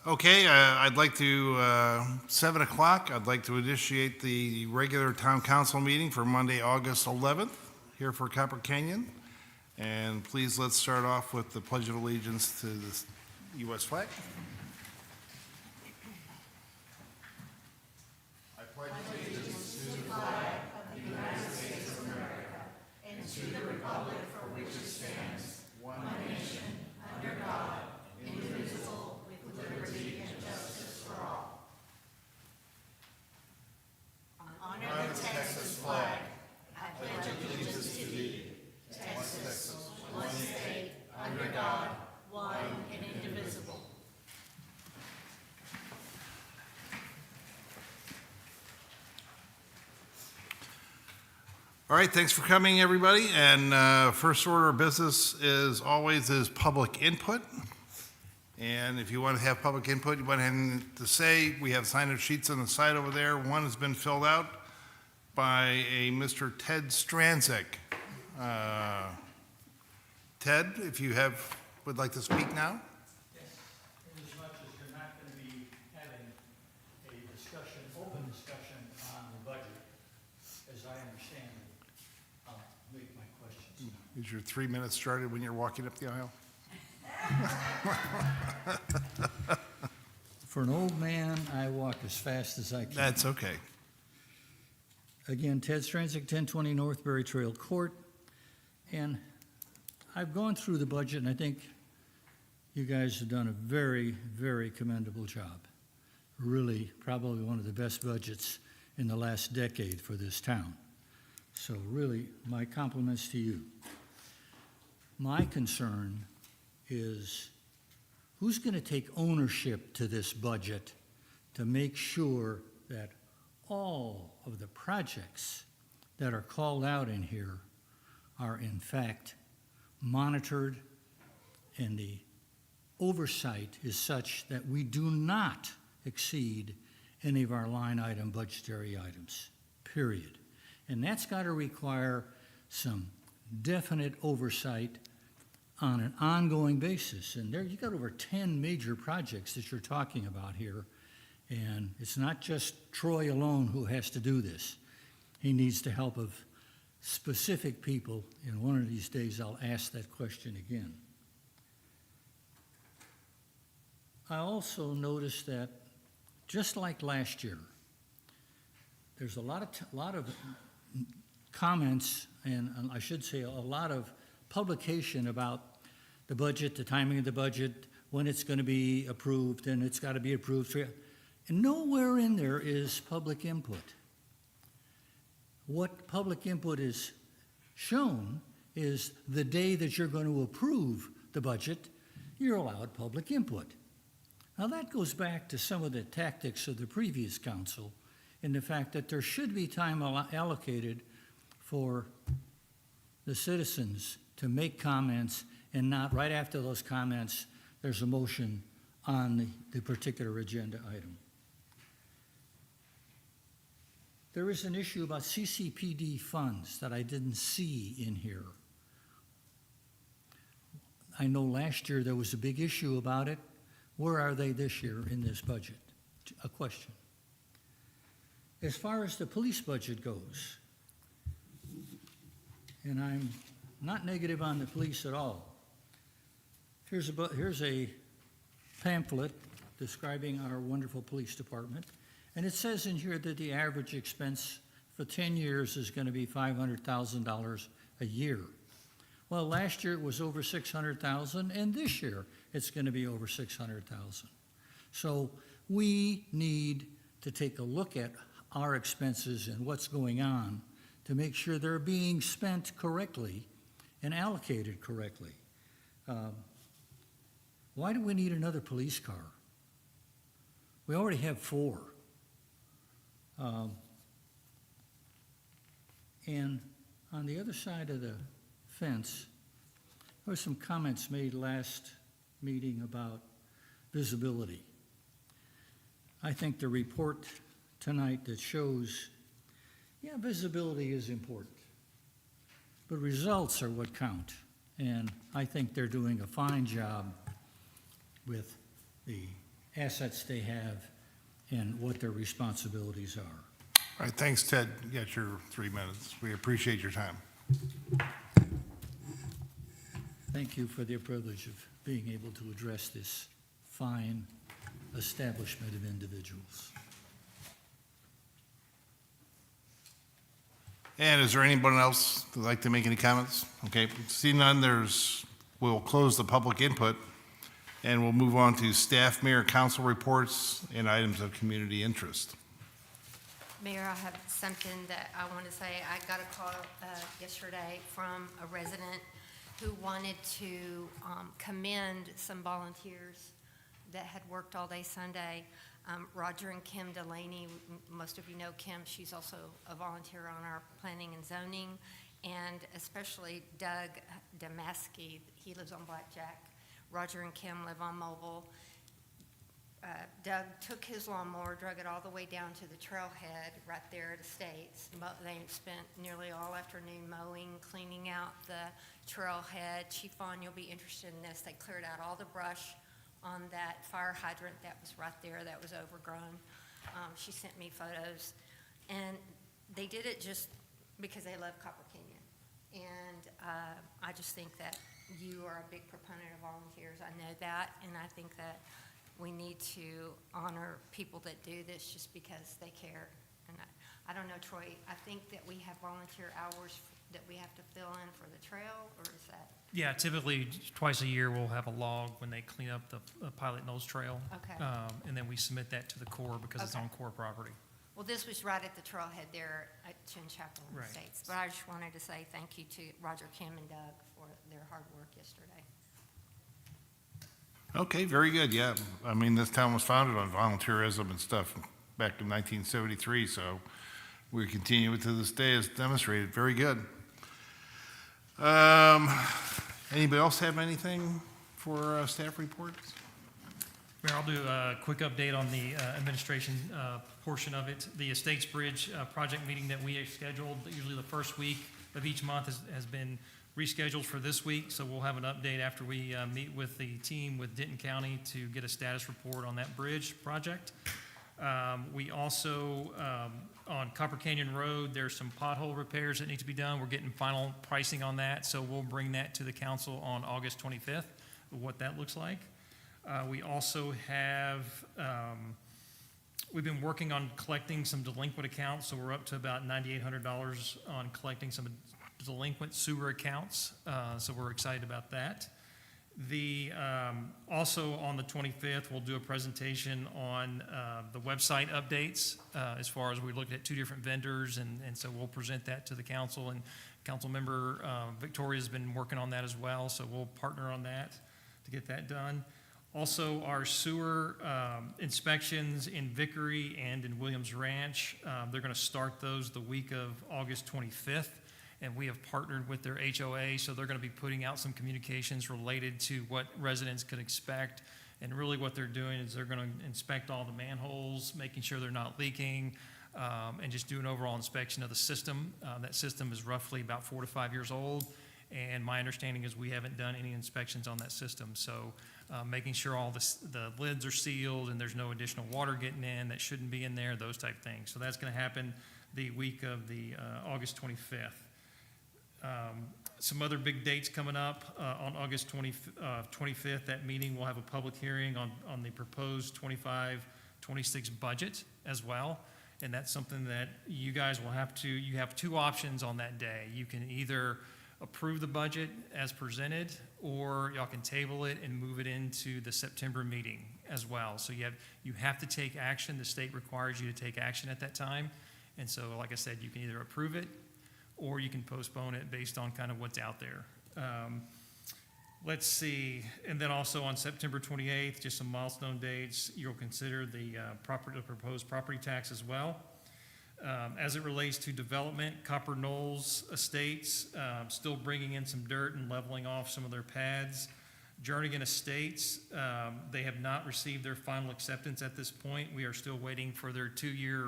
Okay, I'd like to, 7 o'clock, I'd like to initiate the regular town council meeting for Monday, August 11th, here for Copper Canyon. And please, let's start off with the Pledge of Allegiance to the U.S. flag. All right, thanks for coming, everybody. And first order of business is always public input. And if you want to have public input, you want anything to say, we have sign-up sheets on the side over there. One has been filled out by a Mr. Ted Stranzik. Ted, if you would like to speak now. Yes, inasmuch as you're not going to be having a discussion, open discussion on the budget, as I understand it, I'll make my questions. Is your 3 minutes started when you're walking up the aisle? For an old man, I walk as fast as I can. That's okay. Again, Ted Stranzik, 1020 Northbury Trail Court. And I've gone through the budget, and I think you guys have done a very, very commendable job. Really, probably one of the best budgets in the last decade for this town. So really, my compliments to you. My concern is who's going to take ownership to this budget to make sure that all of the projects that are called out in here are in fact monitored, and the oversight is such that we do not exceed any of our line item budgetary items, period. And that's got to require some definite oversight on an ongoing basis. And there, you got over 10 major projects that you're talking about here. And it's not just Troy alone who has to do this. He needs the help of specific people, and one of these days I'll ask that question again. I also noticed that, just like last year, there's a lot of comments, and I should say a lot of publication about the budget, the timing of the budget, when it's going to be approved, and it's got to be approved. And nowhere in there is public input. What public input is shown is the day that you're going to approve the budget, you're allowed public input. Now that goes back to some of the tactics of the previous council in the fact that there should be time allocated for the citizens to make comments, and not right after those comments, there's a motion on the particular agenda item. There is an issue about CCPD funds that I didn't see in here. I know last year there was a big issue about it. Where are they this year in this budget? A question. As far as the police budget goes, and I'm not negative on the police at all. Here's a pamphlet describing our wonderful police department. And it says in here that the average expense for 10 years is going to be $500,000 a year. Well, last year it was over $600,000, and this year it's going to be over $600,000. So we need to take a look at our expenses and what's going on to make sure they're being spent correctly and allocated correctly. Why do we need another police car? We already have 4. And on the other side of the fence, there were some comments made last meeting about visibility. I think the report tonight that shows, yeah, visibility is important, but results are what count. And I think they're doing a fine job with the assets they have and what their responsibilities are. All right, thanks, Ted. You got your 3 minutes. We appreciate your time. Thank you for the privilege of being able to address this fine establishment of individuals. And is there anyone else that'd like to make any comments? Okay, see none, we'll close the public input, and we'll move on to staff, mayor, council reports, and items of community interest. Mayor, I have something that I want to say. I got a call yesterday from a resident who wanted to commend some volunteers that had worked all day Sunday. Roger and Kim Delaney, most of you know Kim, she's also a volunteer on our planning and zoning, and especially Doug Damaski, he lives on Blackjack. Roger and Kim live on Mobile. Doug took his lawnmower, drug it all the way down to the trailhead right there at Estates. They spent nearly all afternoon mowing, cleaning out the trailhead. Chief Vaughn, you'll be interested in this. They cleared out all the brush on that fire hydrant that was right there that was overgrown. She sent me photos. And they did it just because they love Copper Canyon. And I just think that you are a big proponent of volunteers. I know that, and I think that we need to honor people that do this just because they care. And I don't know, Troy, I think that we have volunteer hours that we have to fill in for the trail, or is that? Yeah, typically twice a year we'll have a log when they clean up the Pilot Knolls Trail. Okay. And then we submit that to the Corps because it's Okay. on Corps property. Well, this was right at the trailhead there at Chin Chapel Right. Estates. But I just wanted to say thank you to Roger, Kim, and Doug for their hard work yesterday. Okay, very good, yeah. I mean, this town was founded on volunteerism and stuff back in 1973, so we continue it to this day as demonstrated. Very good. Anybody else have anything for staff reports? Mayor, I'll do a quick update on the administration portion of it. The Estates Bridge project meeting that we have scheduled, usually the first week of each month, has been rescheduled for this week, so we'll have an update after we meet with the team with Denton County to get a status report on that bridge project. We also, on Copper Canyon Road, there's some pothole repairs that need to be done. We're getting final pricing on that, so we'll bring that to the council on August 25th, what that looks like. We also have, we've been working on collecting some delinquent accounts, so we're up to about $9,800 on collecting some delinquent sewer accounts, so we're excited about that. Also on the 25th, we'll do a presentation on the website updates as far as we looked at 2 different vendors, and so we'll present that to the council, and council member Victoria's been working on that as well, so we'll partner on that to get that done. Also, our sewer inspections in Vickery and in Williams Ranch, they're going to start those the week of August 25th. And we have partnered with their HOA, so they're going to be putting out some communications related to what residents could expect. And really what they're doing is they're going to inspect all the manholes, making sure they're not leaking, and just do an overall inspection of the system. That system is roughly about 4 to 5 years old, and my understanding is we haven't done any inspections on that system. So making sure all the lids are sealed and there's no additional water getting in that shouldn't be in there, those type things. So that's going to happen the week of the August 25th. Some other big dates coming up on August 25th. That meeting will have a public hearing on the proposed 25-26 budget as well. And that's something that you guys will have to, you have 2 options on that day. You can either approve the budget as presented, or y'all can table it and move it into the September meeting as well. So you have to take action. The state requires you to take action at that time. And so, like I said, you can either approve it or you can postpone it based on kind of what's out there. Let's see, and then also on September 28th, just some milestone dates, you'll consider the proposed property tax as well. As it relates to development, Copper Knolls Estates, still bringing in some dirt and leveling off some of their pads. Jernigan Estates, they have not received their final acceptance at this point. We are still waiting for their 2-year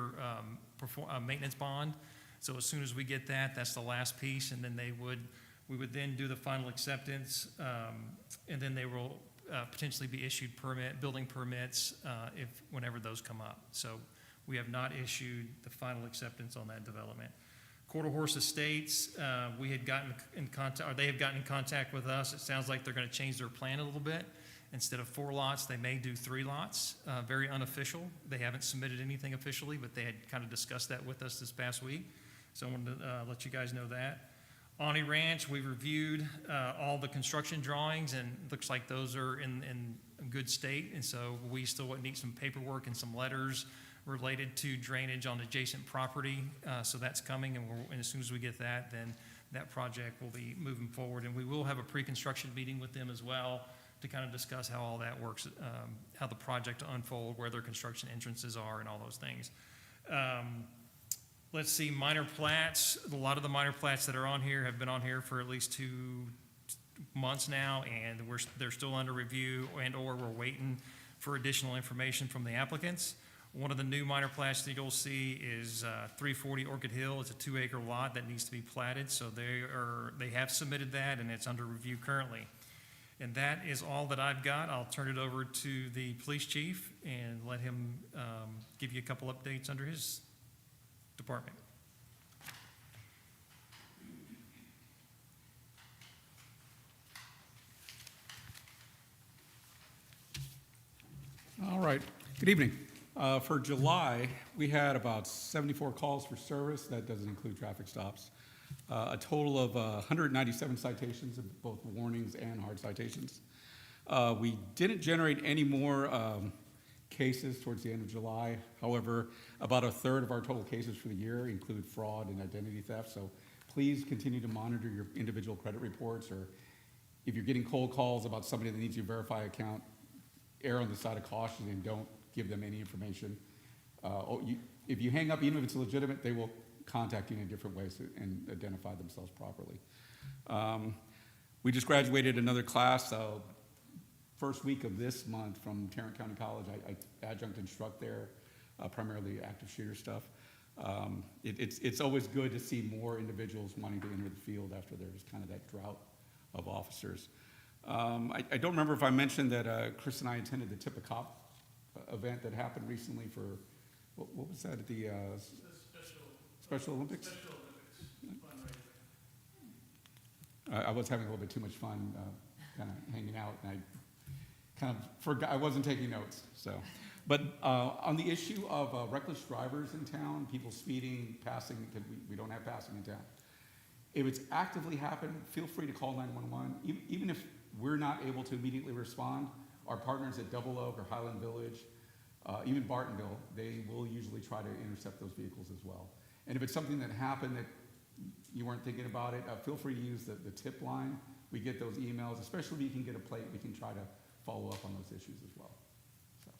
maintenance bond. So as soon as we get that, that's the last piece, and then we would then do the final acceptance, and then they will potentially be issued building permits whenever those come up. So we have not issued the final acceptance on that development. Quarter Horse Estates, we had gotten in contact, or they have gotten in contact with us. It sounds like they're going to change their plan a little bit. Instead of 4 lots, they may do 3 lots, very unofficial. They haven't submitted anything officially, but they had kind of discussed that with us this past week. So I wanted to let you guys know that. Awney Ranch, we reviewed all the construction drawings, and it looks like those are in good state. And so we still need some paperwork and some letters related to drainage on adjacent property. So that's coming, and as soon as we get that, then that project will be moving forward. And we will have a pre-construction meeting with them as well to kind of discuss how all that works, how the project will unfold, where their construction entrances are, and all those things. Let's see, minor plats. A lot of the minor plats that are on here have been on here for at least 2 months now, and they're still under review and/or we're waiting for additional information from the applicants. One of the new minor plats that you'll see is 340 Orchid Hill. It's a 2-acre lot that needs to be platted, so they have submitted that, and it's under review currently. And that is all that I've got. I'll turn it over to the police chief and let him give you a couple updates under his department. All right, good evening. For July, we had about 74 calls for service. That doesn't include traffic stops. A total of 197 citations, both warnings and hard citations. We didn't generate any more cases towards the end of July. However, about 1/3 of our total cases for the year include fraud and identity theft. So please continue to monitor your individual credit reports, or if you're getting cold calls about somebody that needs your Verify account, err on the side of caution and don't give them any information. If you hang up, even if it's legitimate, they will contact you in different ways and identify themselves properly. We just graduated another class, first week of this month from Tarrant County College. I adjunct instruct there, primarily active shooter stuff. It's always good to see more individuals wanting to enter the field after there's kind of that drought of officers. I don't remember if I mentioned that Chris and I attended the Tip a Cop event that happened recently for, what was that, at the Special Olympics? Special Olympics fundraiser. I was having a little bit too much fun kind of hanging out, and I kind of forgot, I wasn't taking notes, so. But on the issue of reckless drivers in town, people speeding, passing, because we don't have passing in town. If it's actively happened, feel free to call 911. Even if we're not able to immediately respond, our partners at Double Oak or Highland Village, even Bartonville, they will usually try to intercept those vehicles as well. And if it's something that happened that you weren't thinking about it, feel free to use the tip line. We get those emails, especially if you can get a plate, we can try to follow up on those issues as well. So.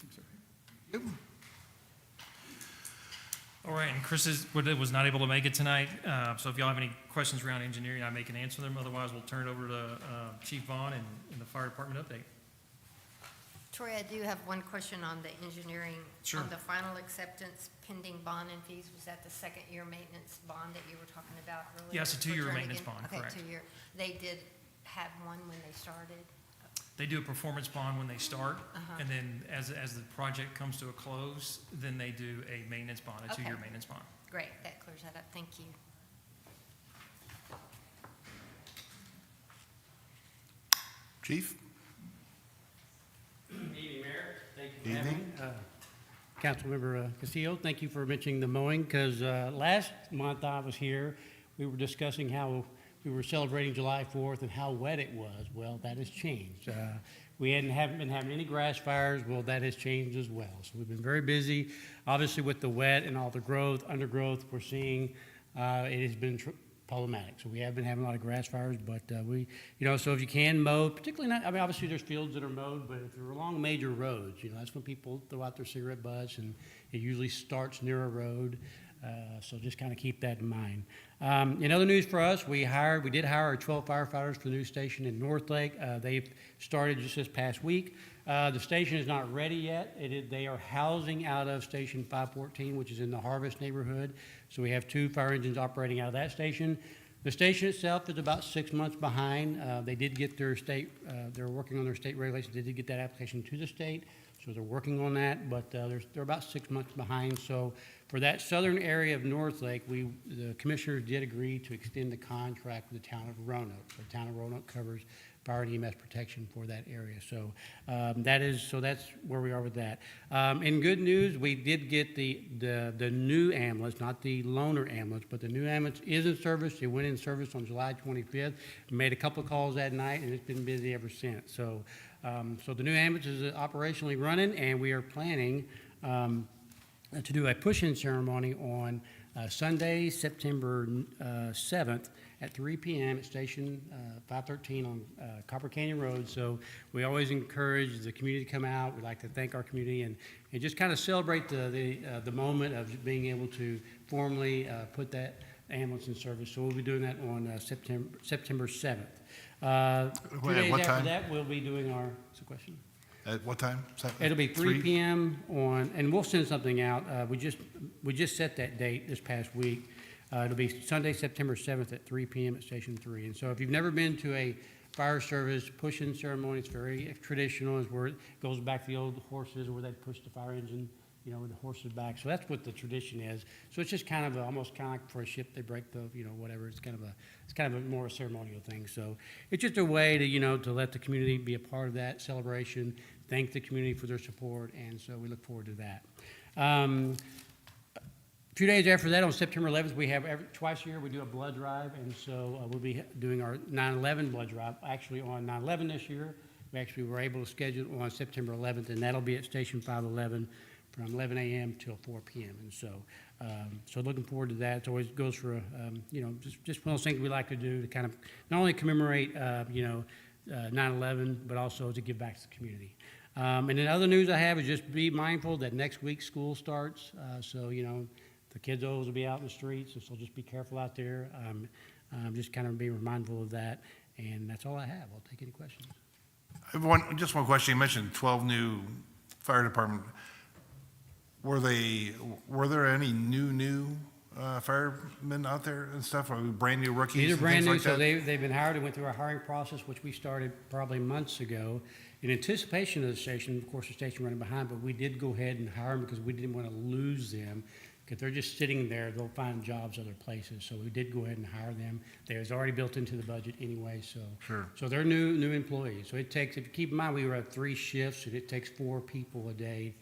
I'm sorry. Yep. All right, and Chris was not able to make it tonight, so if y'all have any questions around engineering, I may can answer them. Otherwise, we'll turn it over to Chief Vaughn and the fire department update. Troy, I do have one question on the engineering. Sure. On the final acceptance pending bond and fees, was that the second-year maintenance bond that you were talking about earlier? Yeah, it's a 2-year for maintenance Jernigan? bond, correct. Okay, 2-year. They did have one when they started? They do a performance bond when they start, Uh-huh. and then as the project comes to a close, then they do a maintenance bond, a 2-year Okay. maintenance bond. Great, that clears that up. Thank you. Chief? Good evening, Mayor. Thank you for Evening. having me. Councilmember Castillo, thank you for mentioning the mowing, because last month I was here, we were discussing how we were celebrating July 4th and how wet it was. Well, that has changed. We haven't been having any grass fires. Well, that has changed as well. So we've been very busy. Obviously, with the wet and all the growth, undergrowth we're seeing, it has been problematic. So we have been having a lot of grass fires, but so if you can mow, particularly not, I mean, obviously there's fields that are mowed, but if you're along major roads, that's when people throw out their cigarette butts, and it usually starts near a road. So just kind of keep that in mind. In other news for us, we did hire our 12 firefighters for the new station in North Lake. They've started just this past week. The station is not ready yet. They are housing out of Station 514, which is in the Harvest neighborhood. So we have 2 fire engines operating out of that station. The station itself is about 6 months behind. They did get their state, they're working on their state regulations. They did get that application to the state, so they're working on that, but they're about 6 months behind. So for that southern area of North Lake, the commissioners did agree to extend the contract with the town of Roanoke. So the town of Roanoke covers fire and EMS protection for that area. So that's where we are with that. In good news, we did get the new ambulance, not the loaner ambulance, but the new ambulance is in service. It went in service on July 25th. Made a couple of calls that night, and it's been busy ever since. So the new ambulance is operationally running, and we are planning to do a push-in ceremony on Sunday, September 7th at 3 p.m. at Station 513 on Copper Canyon Road. So we always encourage the community to come out. We'd like to thank our community and just kind of celebrate the moment of being able to formally put that ambulance in service. So we'll be doing that on September 7th. 2 days what after time? that, we'll be doing our, what's the question? At what time? It'll be 3 p.m. on, and we'll send something out. We just set that date this past week. It'll be Sunday, September 7th at 3 p.m. at Station 3. And so if you've never been to a fire service push-in ceremony, it's very traditional. It's where it goes back to the old horses where they push the fire engine, with the horses back. So that's what the tradition is. So it's just kind of almost kind of like for a ship, they break the, whatever. It's kind of a more a ceremonial thing. So it's just a way to, to let the community be a part of that celebration, thank the community for their support, and so we look forward to that. A few days after that, on September 11th, we have twice a year we do a blood drive, and so we'll be doing our 9/11 blood drive. Actually, on 9/11 this year, we actually were able to schedule it on September 11th, and that'll be at Station 511 from 11 a.m. till 4 p.m. And so looking forward to that. It always goes for just one of those things we like to do to kind of not only commemorate 9/11, but also to give back to the community. And then other news I have is just be mindful that next week school starts. So the kids always will be out in the streets, so just be careful out there. Just kind of be mindful of that. And that's all I have. I'll take any questions. I have just one question. You mentioned 12 new fire department. Were there any new firemen out there and stuff? Are we brand new rookies? These are and brand things new, like so that? they've been hired and went through our hiring process, which we started probably months ago. In anticipation of the station, of course, the station running behind, but we did go ahead and hire them because we didn't want to lose them. If they're just sitting there, they'll find jobs other places. So we did go ahead and hire them. They was already built into the budget anyway, so. Sure. So they're new employees. So it takes, if you keep in mind, we were at 3 shifts, and it takes 4 people a day,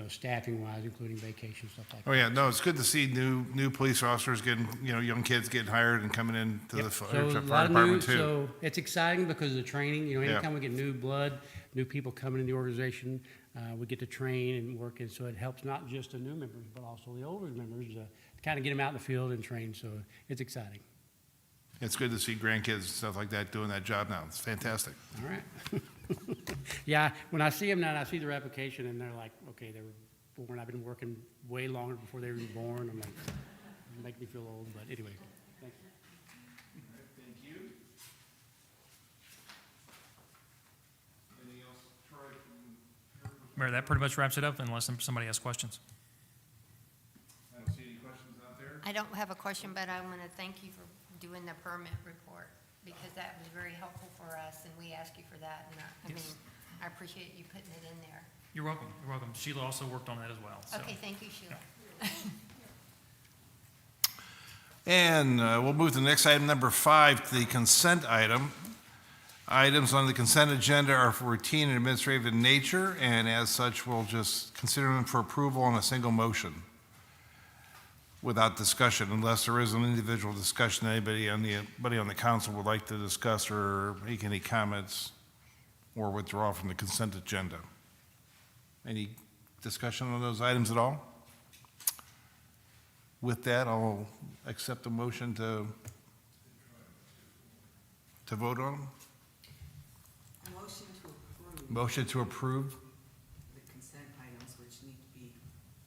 staffing-wise, including vacation, stuff like that. Oh, yeah, no, it's good to see new police officers getting, young kids getting hired and coming into the Yep. fire So a lot fire of department new, too. so it's exciting because of the training, Yeah. anytime we get new blood, new people coming in the organization, we get to train and work, and so it helps not just the new members, but also the older members, to kind of get them out in the field and train, so it's exciting. It's good to see grandkids and stuff like that doing that job now. It's fantastic. All right. Yeah, when I see them now, and I see their application, and they're like, okay, they were born, I've been working way longer before they were even born, I'm like, it makes me feel old, but anyway, thank you. Thank you. Anything else, Troy? Mayor, that pretty much wraps it up unless somebody has questions. I don't see any questions out there. I don't have a question, but I want to thank you for doing the permit report, because that was very helpful for us, and we asked you for that, and I mean, I appreciate you putting it in there. You're welcome. You're welcome. Sheila also worked on that as well. So. Okay, thank you, Sheila. And we'll move to the next item, number 5, to the consent item. Items on the consent agenda are for routine and administrative in nature, and as such, we'll just consider them for approval on a single motion without discussion, unless there is an individual discussion anybody on the council would like to discuss or make any comments or withdraw from the consent agenda. Any discussion on those items at all? With that, I'll accept the motion to vote on them. Motion to approve Motion to approve. the consent items, which need to be,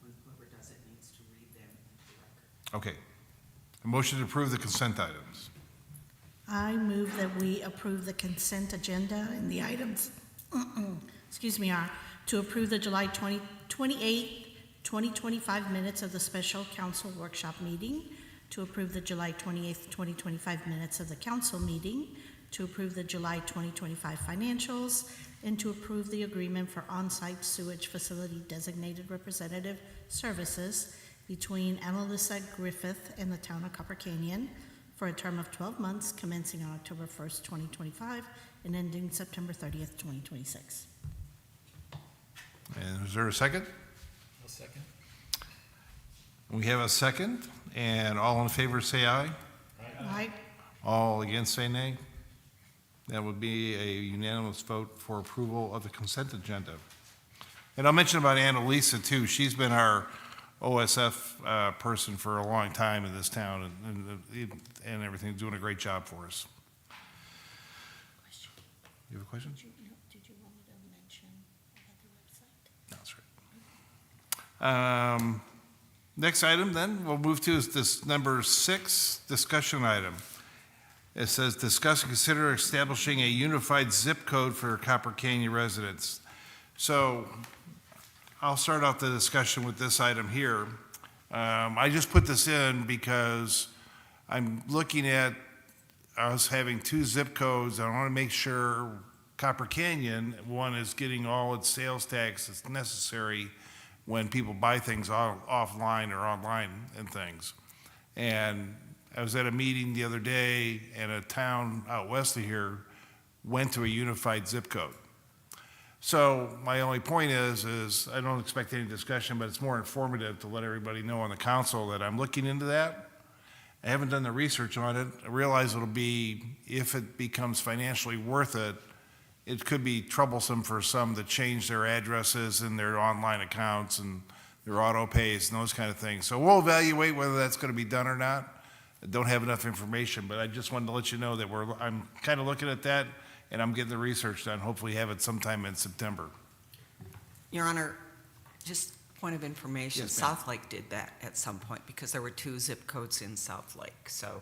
when whoever does it needs to read them into the record. Okay. A motion to approve the consent items. I move that we approve the consent agenda and the items, are to approve the July 28th, 2025 minutes of the special council workshop meeting, to approve the July 28th, 2025 minutes of the council meeting, to approve the July 2025 financials, and to approve the agreement for on-site sewage facility designated representative services between Annalisa Griffith and the town of Copper Canyon for a term of 12 months commencing on October 1st, 2025 and ending September 30th, 2026. And is there a second? I'll second. We have a second, and all in favor say aye. Aye. All against say nay. That would be a unanimous vote for approval of the consent agenda. And I'll mention about Annalisa too. She's been our OSF person for a long time in this town and everything, doing a great job for us. You have a question? Did you want me to mention about the website? No, that's right. Next item then, we'll move to is this number 6, discussion item. It says, discuss and consider establishing a unified zip code for Copper Canyon residents. So I'll start off the discussion with this item here. I just put this in because I'm looking at us having 2 zip codes. I want to make sure Copper Canyon, one, is getting all its sales tax that's necessary when people buy things offline or online and things. And I was at a meeting the other day, and a town out west of here went to a unified zip code. So my only point is I don't expect any discussion, but it's more informative to let everybody know on the council that I'm looking into that. I haven't done the research on it. I realize it'll be, if it becomes financially worth it, it could be troublesome for some to change their addresses and their online accounts and their auto pays and those kind of things. So we'll evaluate whether that's going to be done or not. I don't have enough information, but I just wanted to let you know that I'm kind of looking at that, and I'm getting the research done. Hopefully have it sometime in September. Your Honor, just point of information, Yes, ma'am. South Lake did that at some point because there were 2 zip codes in South Lake, so.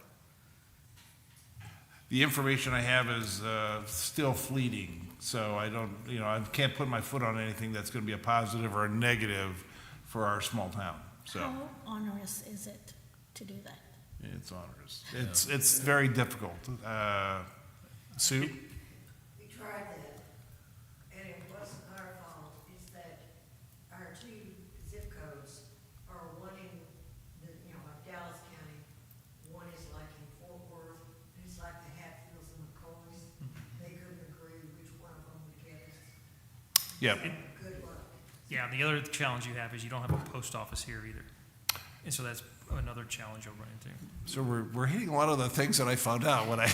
The information I have is still fleeting, so I don't, I can't put my foot on anything that's going to be a positive or a negative for our small town. So How onerous is it to do that? it's onerous. It's very difficult. Sue? We tried that, and it wasn't our fault, it's that our 2 zip codes are one in the, like Dallas County, one is like in Fort Worth, and it's like the Hatfields and McCoys. They couldn't agree which one of them would get us. Yeah. Good luck. Yeah, the other challenge you have is you don't have a post office here either. And so that's another challenge you'll run into. So we're hitting a lot of the things that I found out when I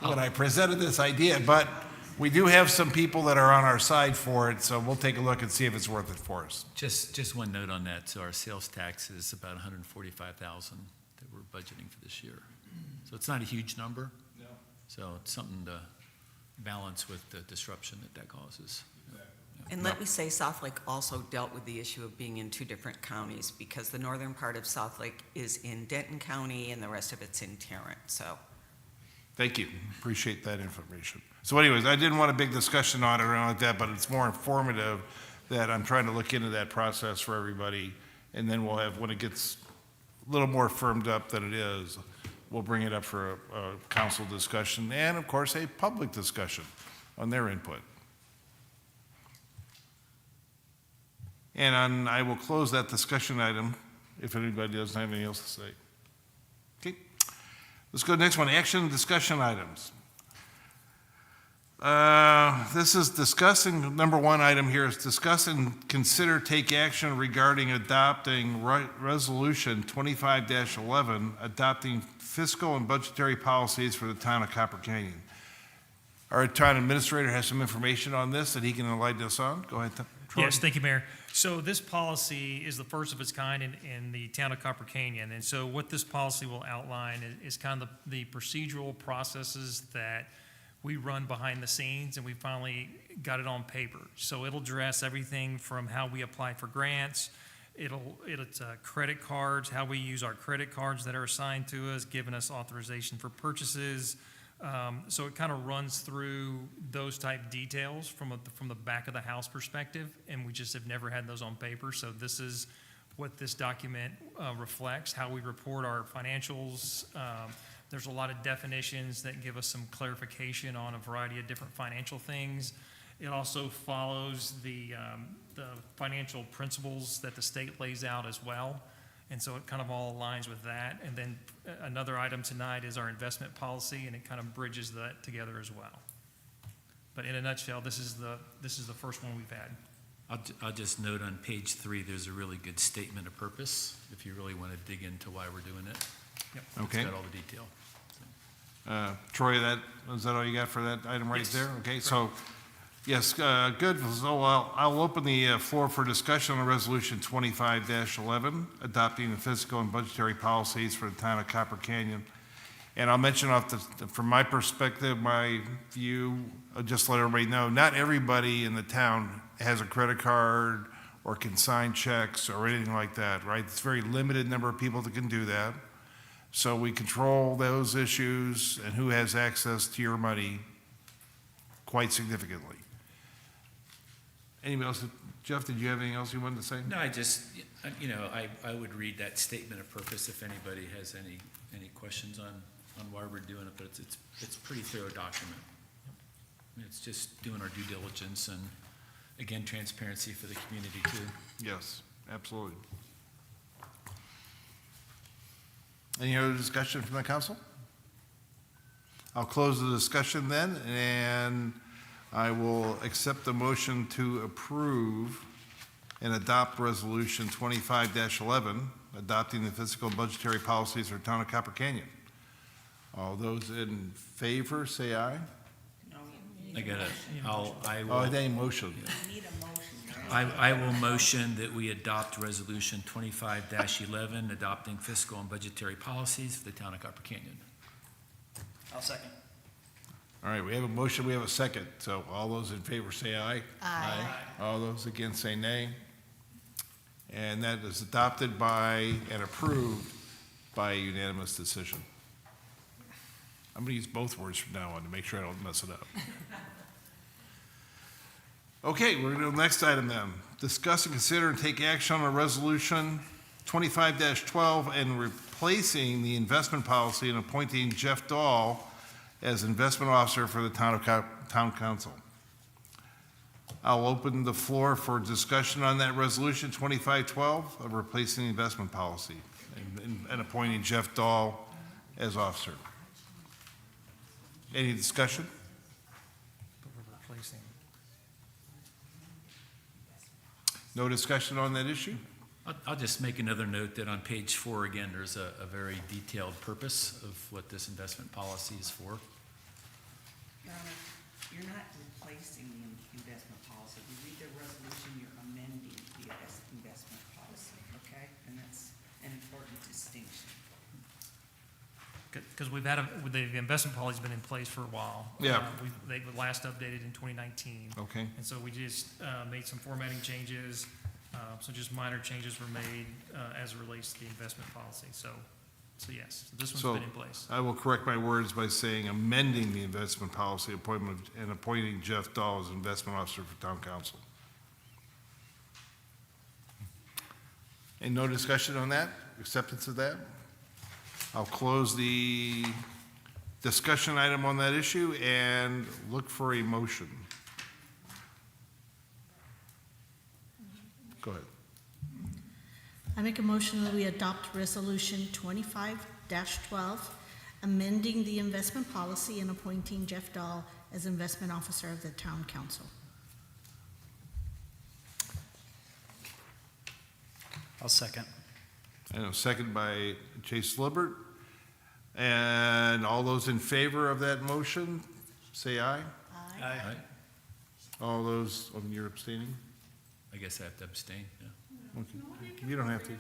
when I presented this idea, but we do have some people that are on our side for it, so we'll take a look and see if it's worth it for us. Just one note on that. So our sales tax is about $145,000 that we're budgeting for this year. So it's not a huge number. No. So it's something to balance with the disruption that causes. And let me say, South Lake also dealt with the issue of being in 2 different counties because the northern part of South Lake is in Denton County and the rest of it's in Tarrant, so. Thank you. Appreciate that information. So anyways, I didn't want a big discussion on it or anything like that, but it's more informative that I'm trying to look into that process for everybody. And then we'll have, when it gets a little more firmed up than it is, we'll bring it up for a council discussion and, of course, a public discussion on their input. And I will close that discussion item if anybody doesn't have anything else to say. Okay. Let's go to the next one, action and discussion items. This is discussing, number 1 item here is discuss and consider take action regarding adopting resolution 25-11, adopting fiscal and budgetary policies for the town of Copper Canyon. Our town administrator has some information on this that he can enlighten us on. Go ahead, Troy. Yes, thank you, Mayor. So this policy is the first of its kind in the town of Copper Canyon. And so what this policy will outline is kind of the procedural processes that we run behind the scenes, and we finally got it on paper. So it'll address everything from how we apply for grants, it's credit cards, how we use our credit cards that are assigned to us, giving us authorization for purchases. So it kind of runs through those type details from the back of the house perspective, and we just have never had those on paper. So this is what this document reflects, how we report our financials. There's a lot of definitions that give us some clarification on a variety of different financial things. It also follows the financial principles that the state lays out as well. And so it kind of all aligns with that. And then another item tonight is our investment policy, and it kind of bridges that together as well. But in a nutshell, this is the first one we've had. I'll just note on page 3, there's a really good statement of purpose, if you really want to dig into why we're doing it. Yep. Okay. It's got all the detail. Troy, is that all you got for that item right Yes. there? Okay, so, yes, good. So I'll open the floor for discussion on Resolution 25-11, adopting the fiscal and budgetary policies for the town of Copper Canyon. And I'll mention from my perspective, my view, just let everybody know, not everybody in the town has a credit card or can sign checks or anything like that, right? It's a very limited number of people that can do that. So we control those issues and who has access to your money quite significantly. Anybody else? Jeff, did you have anything else you wanted to say? No, I would read that statement of purpose if anybody has any questions on why we're doing it, but it's a pretty thorough document. I mean, it's just doing our due diligence and, again, transparency for the community too. Yes, absolutely. Any other discussion from the council? I'll close the discussion then, and I will accept the motion to approve and adopt Resolution 25-11, adopting the fiscal and budgetary policies for the town of Copper Canyon. All those in favor, say aye. I got it. I Oh, will, they motion. I will motion that we adopt Resolution 25-11, adopting fiscal and budgetary policies for the town of Copper Canyon. I'll second. All right, we have a motion, we have a second. So all those in favor say aye. Aye. All those against say nay. And that is adopted by and approved by a unanimous decision. I'm going to use both words from now on to make sure I don't mess it up. Okay, we're going to do the next item then. Discuss and consider and take action on a resolution 25-12 and replacing the investment policy and appointing Jeff Dahl as investment officer for the town council. I'll open the floor for discussion on that resolution 25-12 of replacing the investment policy and appointing Jeff Dahl as officer. Any discussion? But we're replacing. No discussion on that issue? I'll just make another note that on page 4, again, there's a very detailed purpose of what this investment policy is for. Your Honor, you're not replacing the investment policy. You read the resolution, you're amending the investment policy, okay? And that's an important distinction. Because the investment policy's been in place for a while. Yeah. They were last updated in 2019. Okay. And so we just made some formatting changes, so just minor changes were made as it relates to the investment policy. So yes, so this one's been in place. I will correct my words by saying amending the investment policy appointment and appointing Jeff Dahl as investment officer for town council. And no discussion on that? Acceptance of that? I'll close the discussion item on that issue and look for a motion. Go ahead. I make a motion that we adopt Resolution 25-12, amending the investment policy and appointing Jeff Dahl as investment officer of the town council. I'll second. And a second by Chase Libbert. And all those in favor of that motion, say aye. Aye. Aye. Right? All those, you're abstaining? I guess I have to abstain, yeah. Okay. You don't have to.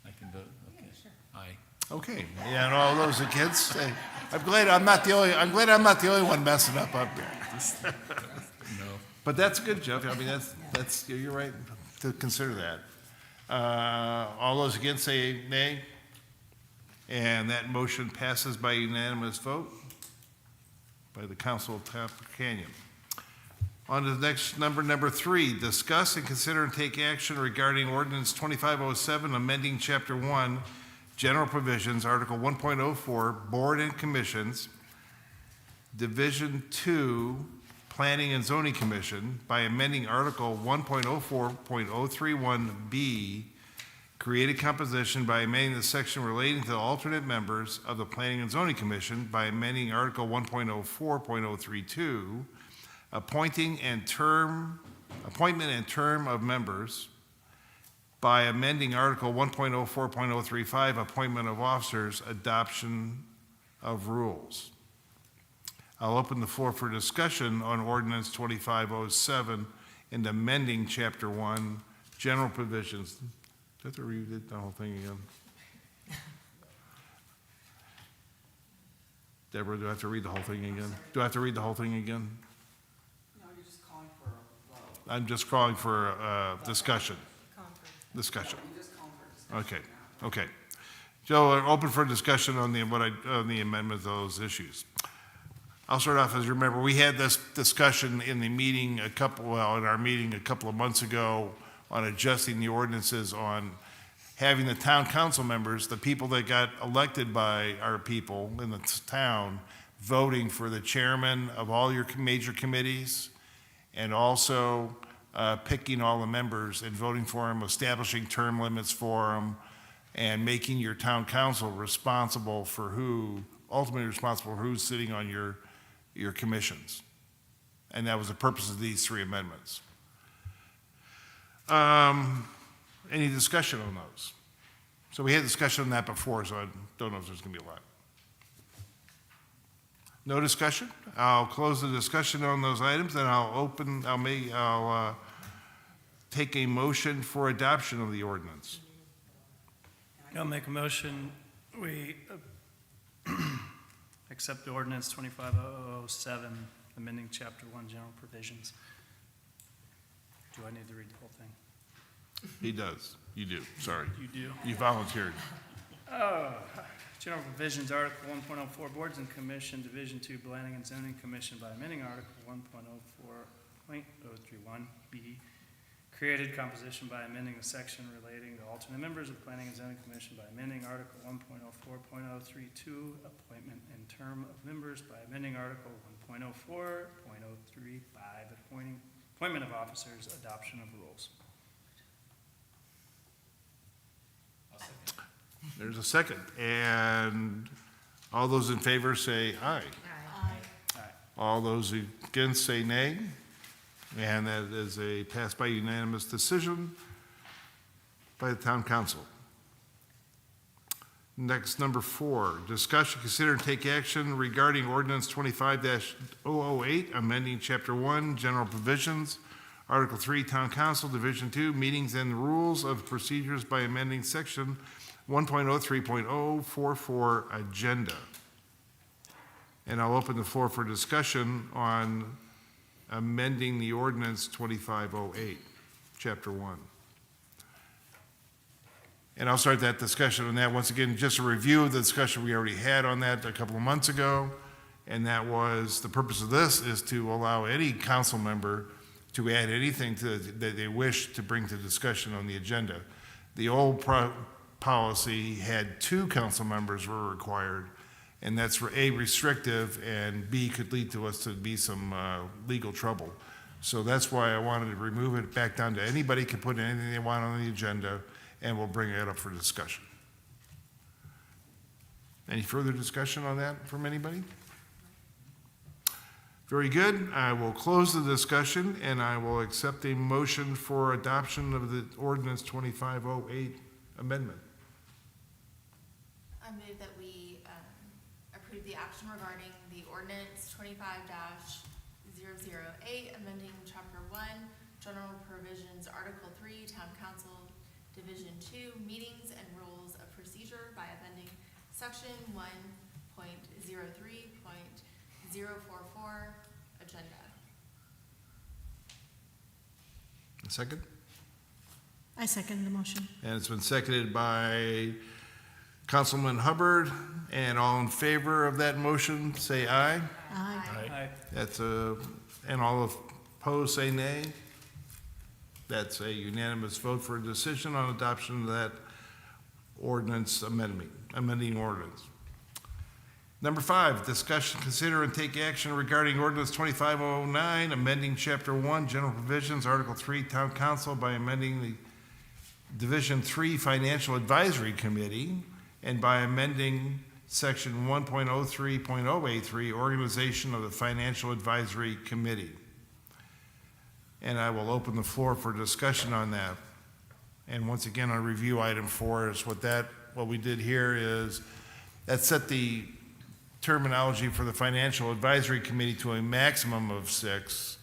I can vote, okay. Aye. Okay, yeah, and all those against, I'm glad I'm not the only one messing up there. No. But that's good, Jeff. I mean, that's, you're right to consider that. All those against say nay. And that motion passes by unanimous vote by the Council of Copper Canyon. On to the next number 3, discuss and consider and take action regarding ordinance 2507, amending Chapter 1, General Provisions, Article 1.04, Board and Commissions, Division 2, Planning and Zoning Commission by amending Article 1.04.031B, created composition by amending the section relating to the alternate members of the Planning and Zoning Commission by amending Article 1.04.032, appointment and term of members by amending Article 1.04.035, appointment of officers, adoption of rules. I'll open the floor for discussion on ordinance 2507 and amending Chapter 1, General Provisions. Do I have to read the whole thing again? Deborah, do I have to read the whole thing again? Do I have to read the whole thing again? No, you're just calling for a vote. I'm just calling for discussion. Discussion. You're just calling for a discussion. Okay, okay. So open for discussion on the amendment of those issues. I'll start off. As you remember, we had this discussion in the meeting in our meeting a couple of months ago on adjusting the ordinances on having the town council members, the people that got elected by our people in the town, voting for the chairman of all your major committees, and also picking all the members and voting for them, establishing term limits for them, and making your town council responsible for ultimately responsible for who's sitting on your commissions. And that was the purpose of these 3 amendments. Any discussion on those? So we had discussion on that before, so I don't know if there's going to be a lot. No discussion? I'll close the discussion on those items, and I'll take a motion for adoption of the ordinance. I'll make a motion, we accept the ordinance 2507, amending Chapter 1, General Provisions. Do I need to read the whole thing? He does. You do. Sorry. You do. You volunteered. General Provisions, Article 1.04, Boards and Commission, Division 2, Planning and Zoning Commission by amending Article 1.04.031B, created composition by amending the section relating to alternate members of the Planning and Zoning Commission by amending Article 1.04.032, appointment and term of members by amending Article 1.04.035, appointment of officers, adoption of rules. There's a second. And all those in favor say aye. All those against say nay. And that is passed by unanimous decision by the town council. Next, number 4, discussion, consider, and take action regarding ordinance 25-008, amending Chapter 1, General Provisions, Article 3, Town Council, Division 2, Meetings and Rules of Procedures by amending Section 1.03.044, Agenda. And I'll open the floor for discussion on amending the ordinance 2508, Chapter 1. And I'll start that discussion on that. Once again, just a review of the discussion we already had on that a couple of months ago. And that was, the purpose of this is to allow any council member to add anything that they wish to bring to discussion on the agenda. The old policy had 2 council members were required, and that's for A, restrictive, and B, could lead to us to be some legal trouble. So that's why I wanted to remove it back down to anybody can put anything they want on the agenda, and we'll bring it up for discussion. Any further discussion on that from anybody? Very good. I will close the discussion, and I will accept a motion for adoption of the ordinance 2508 amendment. I move that we approve the action regarding the ordinance 25-008, amending Chapter 1, General Provisions, Article 3, Town Council, Division 2, Meetings and Rules of Procedure by amending Section 1.03.044, Agenda. A second? I second the motion. And it's been seconded by Councilman Hubbard. And all in favor of that motion, say aye. Aye. Aye. And all Opposed, say nay. That's a unanimous vote for a decision on adoption of that ordinance amending ordinance. Number 5, discussion, consider, and take action regarding ordinance 2509, amending Chapter 1, General Provisions, Article 3, Town Council by amending the Division 3 Financial Advisory Committee and by amending Section 1.03.083, Organization of the Financial Advisory Committee. And I will open the floor for discussion on that. And once again, on review item 4 is what we did here is that set the terminology for the Financial Advisory Committee to a maximum of 6,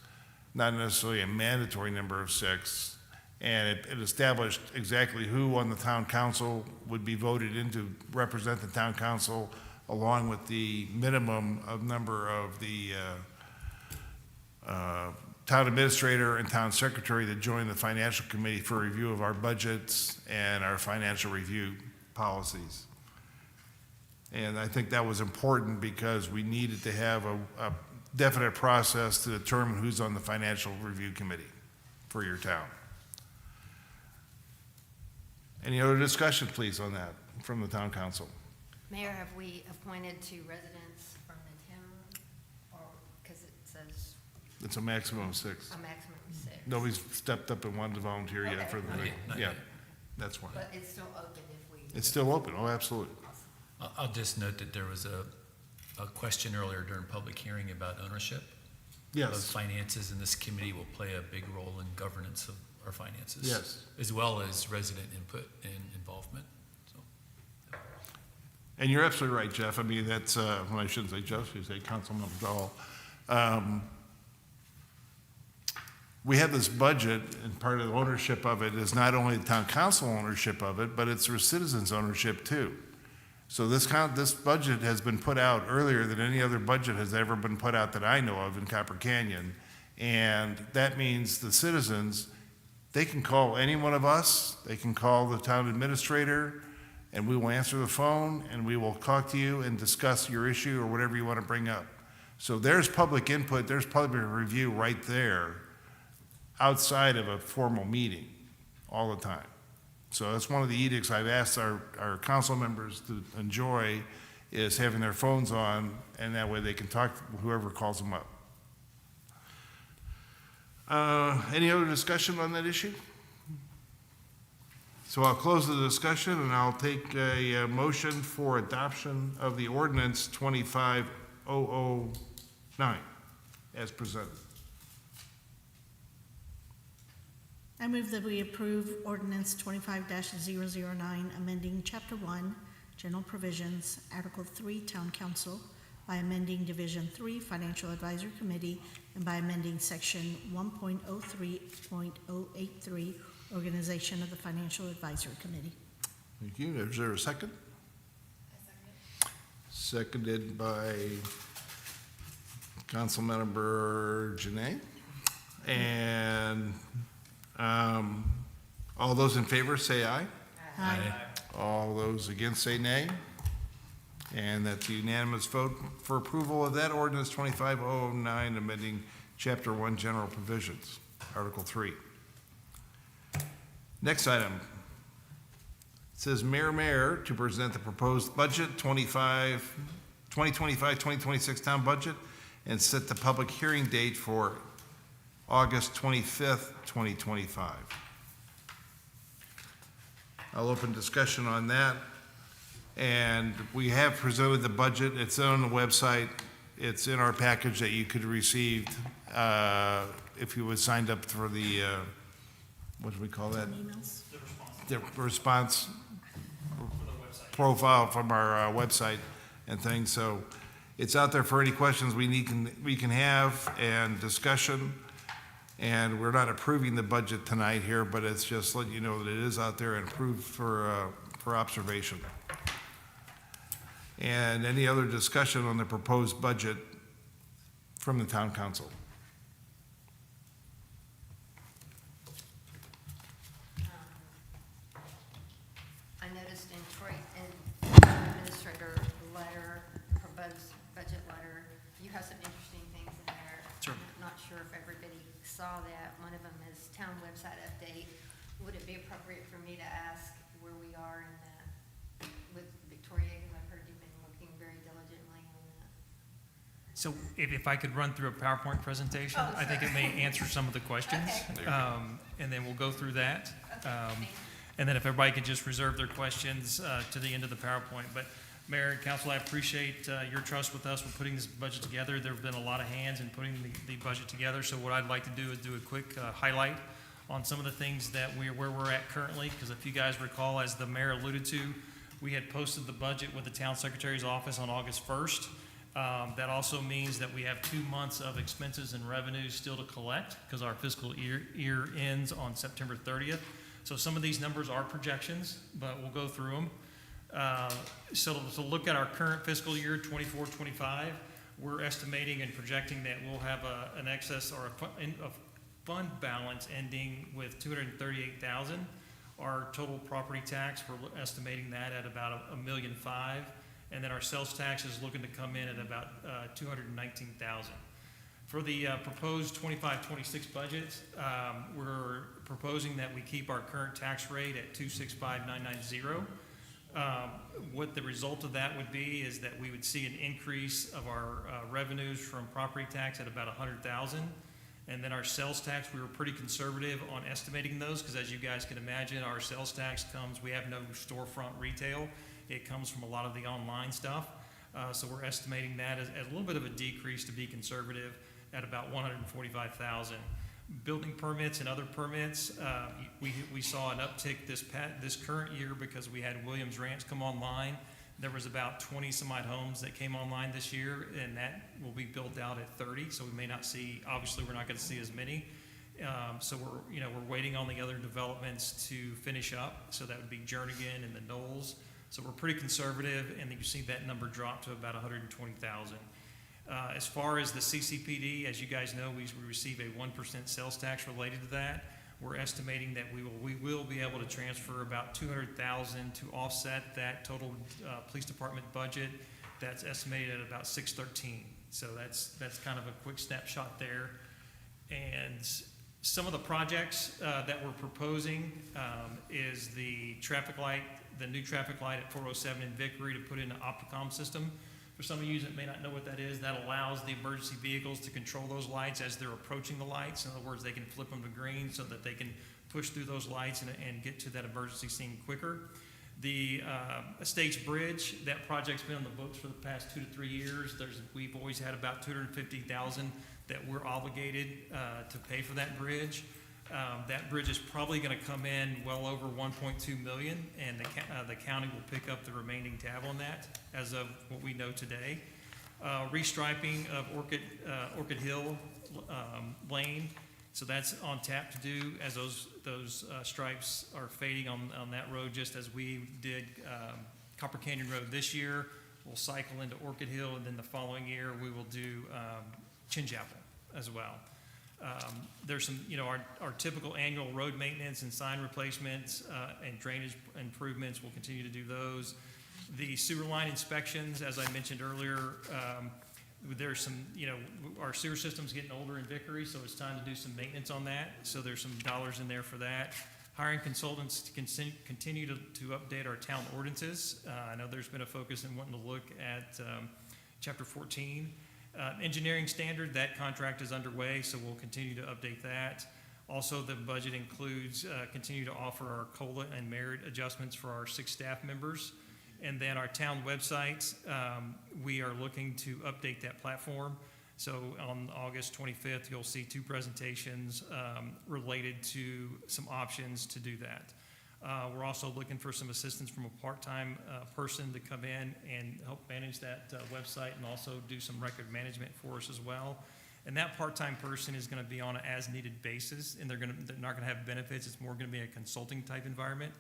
not necessarily a mandatory number of 6. And it established exactly who on the town council would be voted in to represent the town council, along with the minimum of number of the town administrator and town secretary that join the financial committee for review of our budgets and our financial review policies. And I think that was important because we needed to have a definite process to determine who's on the financial review committee for your town. Any other discussion, please, on that from the town council? Mayor, have we appointed 2 residents from the town? Or, because it says It's a maximum of 6. a maximum of 6. Nobody's stepped up and wanted to volunteer yet Okay. for the Not thing. yet, not Yeah, yet. that's why. But it's still open if we. It's still open, oh, absolutely. I'll just note that there was a question earlier during public hearing about ownership of Yes, finances, and this committee will play a big role in governance of our finances. Yes. As well as resident input and involvement, so. and you're absolutely right, Jeff. I mean, that's, well, I shouldn't say Jeff, I should say Councilmember Dahl. We have this budget, and part of the ownership of it is not only the town council ownership of it, but it's our citizens' ownership too. So this budget has been put out earlier than any other budget has ever been put out that I know of in Copper Canyon. And that means the citizens, they can call any one of us, they can call the town administrator, and we will answer the phone, and we will talk to you and discuss your issue or whatever you want to bring up. So there's public input, there's public review right there, outside of a formal meeting, all the time. So that's one of the edicts I've asked our council members to enjoy, is having their phones on, and that way they can talk to whoever calls them up. Any other discussion on that issue? So I'll close the discussion, and I'll take a motion for adoption of the ordinance 25009 as presented. I move that we approve ordinance 25-009, amending Chapter 1, General Provisions, Article 3, Town Council, by amending Division 3, Financial Advisory Committee, and by amending Section 1.03.083, Organization of the Financial Advisory Committee. Thank you. Is there a second? Seconded by Councilmember Janay. And all those in favor say aye. Aye. All those against say nay. And that's a unanimous vote for approval of that ordinance 2509, amending Chapter 1 General Provisions, Article 3. Next item. It says Mayor to present the proposed budget 2025-2026 town budget and set the public hearing date for August 25th, 2025. I'll open discussion on that. And we have presented the budget. It's on the website. It's in our package that you could receive if you was signed up for the, what do we call that? Emails? The response profile from our website and things. So it's out there for any questions we can have and discussion. And we're not approving the budget tonight here, but it's just letting you know that it is out there and approved for observation. And any other discussion on the proposed budget from the town council? I noticed in Troy, in administrator letter, proposed budget letter, you have some interesting things in there. Sure. I'm not sure if everybody saw that one of them is town website update. Would it be appropriate for me to ask where we are in that with Victoria? Because I've heard you've been looking very diligently on that. So if I could run through a PowerPoint presentation, Oh, I think it may sorry. answer some of the questions. Okay. And then we'll go through that. Thank you. And then if everybody could just reserve their questions to the end of the PowerPoint. But Mayor and Council, I appreciate your trust with us for putting this budget together. There have been a lot of hands in putting the budget together. So what I'd like to do is do a quick highlight on some of the things that where we're at currently. Because if you guys recall, as the mayor alluded to, we had posted the budget with the town secretary's office on August 1st. That also means that we have 2 months of expenses and revenues still to collect because our fiscal year ends on September 30th. So some of these numbers are projections, but we'll go through them. So to look at our current fiscal year, 24-25, we're estimating and projecting that we'll have an excess or a fund balance ending with $238,000. Our total property tax, we're estimating that at about $1.5 million. And then our sales tax is looking to come in at about $219,000. For the proposed 25-26 budget, we're proposing that we keep our current tax rate at 265,990. What the result of that would be is that we would see an increase of our revenues from property tax at about $100,000. And then our sales tax, we were pretty conservative on estimating those because as you guys can imagine, our sales tax comes, we have no storefront retail. It comes from a lot of the online stuff. So we're estimating that as a little bit of a decrease to be conservative at about $145,000. Building permits and other permits, we saw an uptick this current year because we had Williams Ranch come online. There was about 20 some odd homes that came online this year, and that will be built out at 30. So we may not see, obviously we're not going to see as many. So we're waiting on the other developments to finish up. So that would be Jernigan and the Knolls. So we're pretty conservative, and you see that number drop to about 120,000. As far as the CCPD, as you guys know, we receive a 1% sales tax related to that. We're estimating that we will be able to transfer about $200,000 to offset that total police department budget. That's estimated at about $613. So that's kind of a quick snapshot there. And some of the projects that we're proposing is the traffic light, the new traffic light at 407 in Vickery to put in an Opticom system. For some of you that may not know what that is, that allows the emergency vehicles to control those lights as they're approaching the lights. In other words, they can flip them to green so that they can push through those lights and get to that emergency scene quicker. The Estates Bridge, that project's been on the books for the past 2 to 3 years. We've always had about $250,000 that we're obligated to pay for that bridge. That bridge is probably going to come in well over $1.2 million, and the county will pick up the remaining tab on that as of what we know today. Restriping of Orchid Hill Lane, so that's on tap to do as those stripes are fading on that road, just as we did Copper Canyon Road this year. We'll cycle into Orchid Hill, and then the following year we will do Chin Chapel as well. There's some, our typical annual road maintenance and sign replacements and drainage improvements. We'll continue to do those. The sewer line inspections, as I mentioned earlier, there's some, our sewer system's getting older in Vickery, so it's time to do some maintenance on that. So there's some dollars in there for that. Hiring consultants to continue to update our town ordinances. I know there's been a focus in wanting to look at Chapter 14. Engineering standard, that contract is underway, so we'll continue to update that. Also, the budget includes continue to offer our COLA and merit adjustments for our 6 staff members. And then our town website, we are looking to update that platform. So on August 25th, you'll see 2 presentations related to some options to do that. We're also looking for some assistance from a part-time person to come in and help manage that website and also do some record management for us as well. And that part-time person is going to be on an as-needed basis, and they're not going to have benefits. It's more going to be a consulting type environment.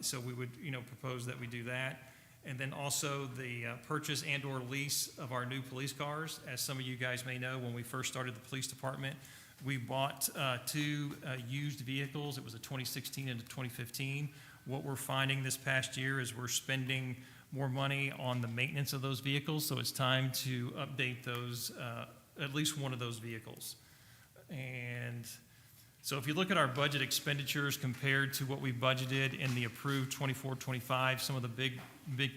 So we would, propose that we do that. And then also the purchase and/or lease of our new police cars. As some of you guys may know, when we first started the police department, we bought 2 used vehicles. It was a 2016 and a 2015. What we're finding this past year is we're spending more money on the maintenance of those vehicles, so it's time to update those, at least one of those vehicles. And so if you look at our budget expenditures compared to what we budgeted in the approved 24-25, some of the big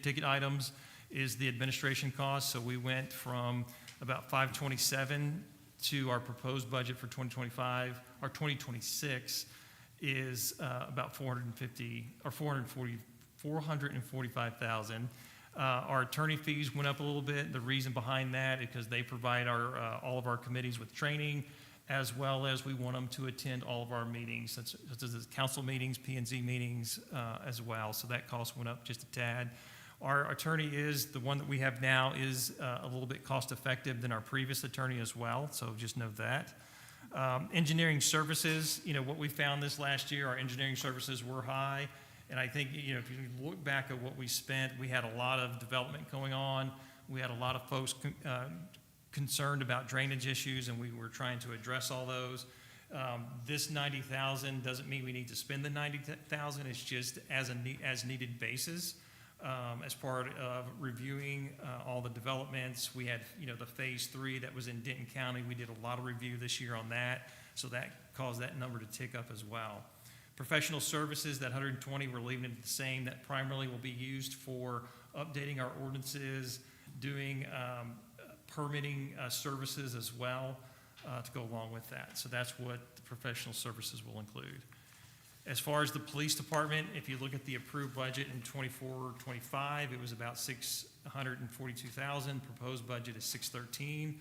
ticket items is the administration costs. So we went from about 527 to our proposed budget for 2025. Our 2026 is about 445,000. Our attorney fees went up a little bit. The reason behind that is because they provide all of our committees with training, as well as we want them to attend all of our meetings, such as the council meetings, P&Z meetings as well. So that cost went up just a tad. Our attorney is, the one that we have now is a little bit cost effective than our previous attorney as well, so just know that. Engineering services, what we found this last year, our engineering services were high. And I think, if you look back at what we spent, we had a lot of development going on. We had a lot of folks concerned about drainage issues, and we were trying to address all those. This 90,000 doesn't mean we need to spend the 90,000. It's just as needed basis. As part of reviewing all the developments, we had, the phase 3 that was in Denton County. We did a lot of review this year on that, so that caused that number to tick up as well. Professional services, that 120, we're leaving it the same. That primarily will be used for updating our ordinances, doing permitting services as well to go along with that. So that's what the professional services will include. As far as the police department, if you look at the approved budget in 24-25, it was about 642,000. Proposed budget is 613.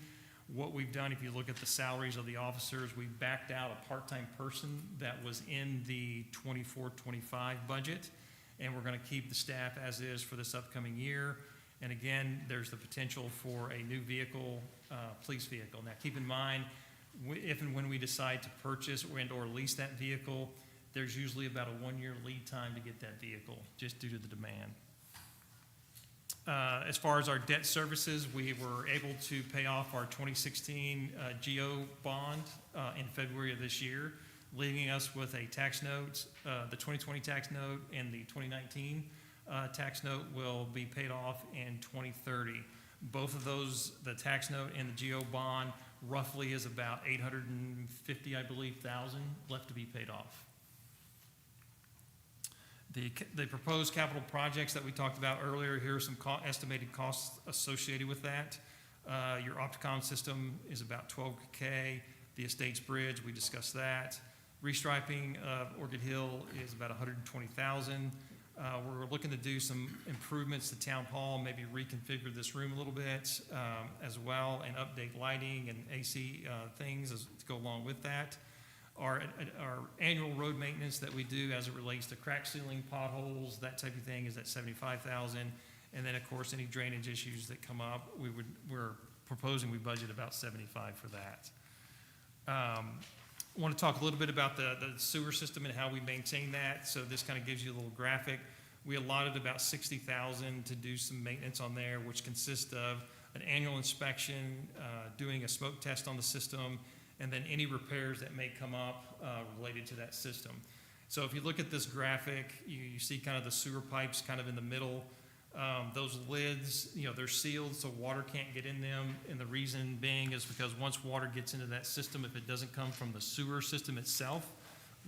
What we've done, if you look at the salaries of the officers, we backed out a part-time person that was in the 24-25 budget, and we're going to keep the staff as is for this upcoming year. And again, there's the potential for a new vehicle, police vehicle. Now, keep in mind, if and when we decide to purchase or lease that vehicle, there's usually about a 1-year lead time to get that vehicle, just due to the demand. As far as our debt services, we were able to pay off our 2016 GO bond in February of this year, leaving us with a tax note. The 2020 tax note and the 2019 tax note will be paid off in 2030. Both of those, the tax note and the GO bond, roughly is about 850, I believe, thousand left to be paid off. The proposed capital projects that we talked about earlier, here are some estimated costs associated with that. Your Opticom system is about $12K. The Estates Bridge, we discussed that. Restriping of Orchid Hill is about $120,000. We're looking to do some improvements to Town Hall, maybe reconfigure this room a little bit as well, and update lighting and AC things to go along with that. Our annual road maintenance that we do as it relates to crack sealing, potholes, that type of thing is at $75,000. And then, of course, any drainage issues that come up, we're proposing we budget about $75,000 for that. I want to talk a little bit about the sewer system and how we maintain that. So this kind of gives you a little graphic. We allotted about $60,000 to do some maintenance on there, which consists of an annual inspection, doing a smoke test on the system, and then any repairs that may come up related to that system. So if you look at this graphic, you see kind of the sewer pipes kind of in the middle. Those lids, they're sealed so water can't get in them, and the reason being is because once water gets into that system, if it doesn't come from the sewer system itself,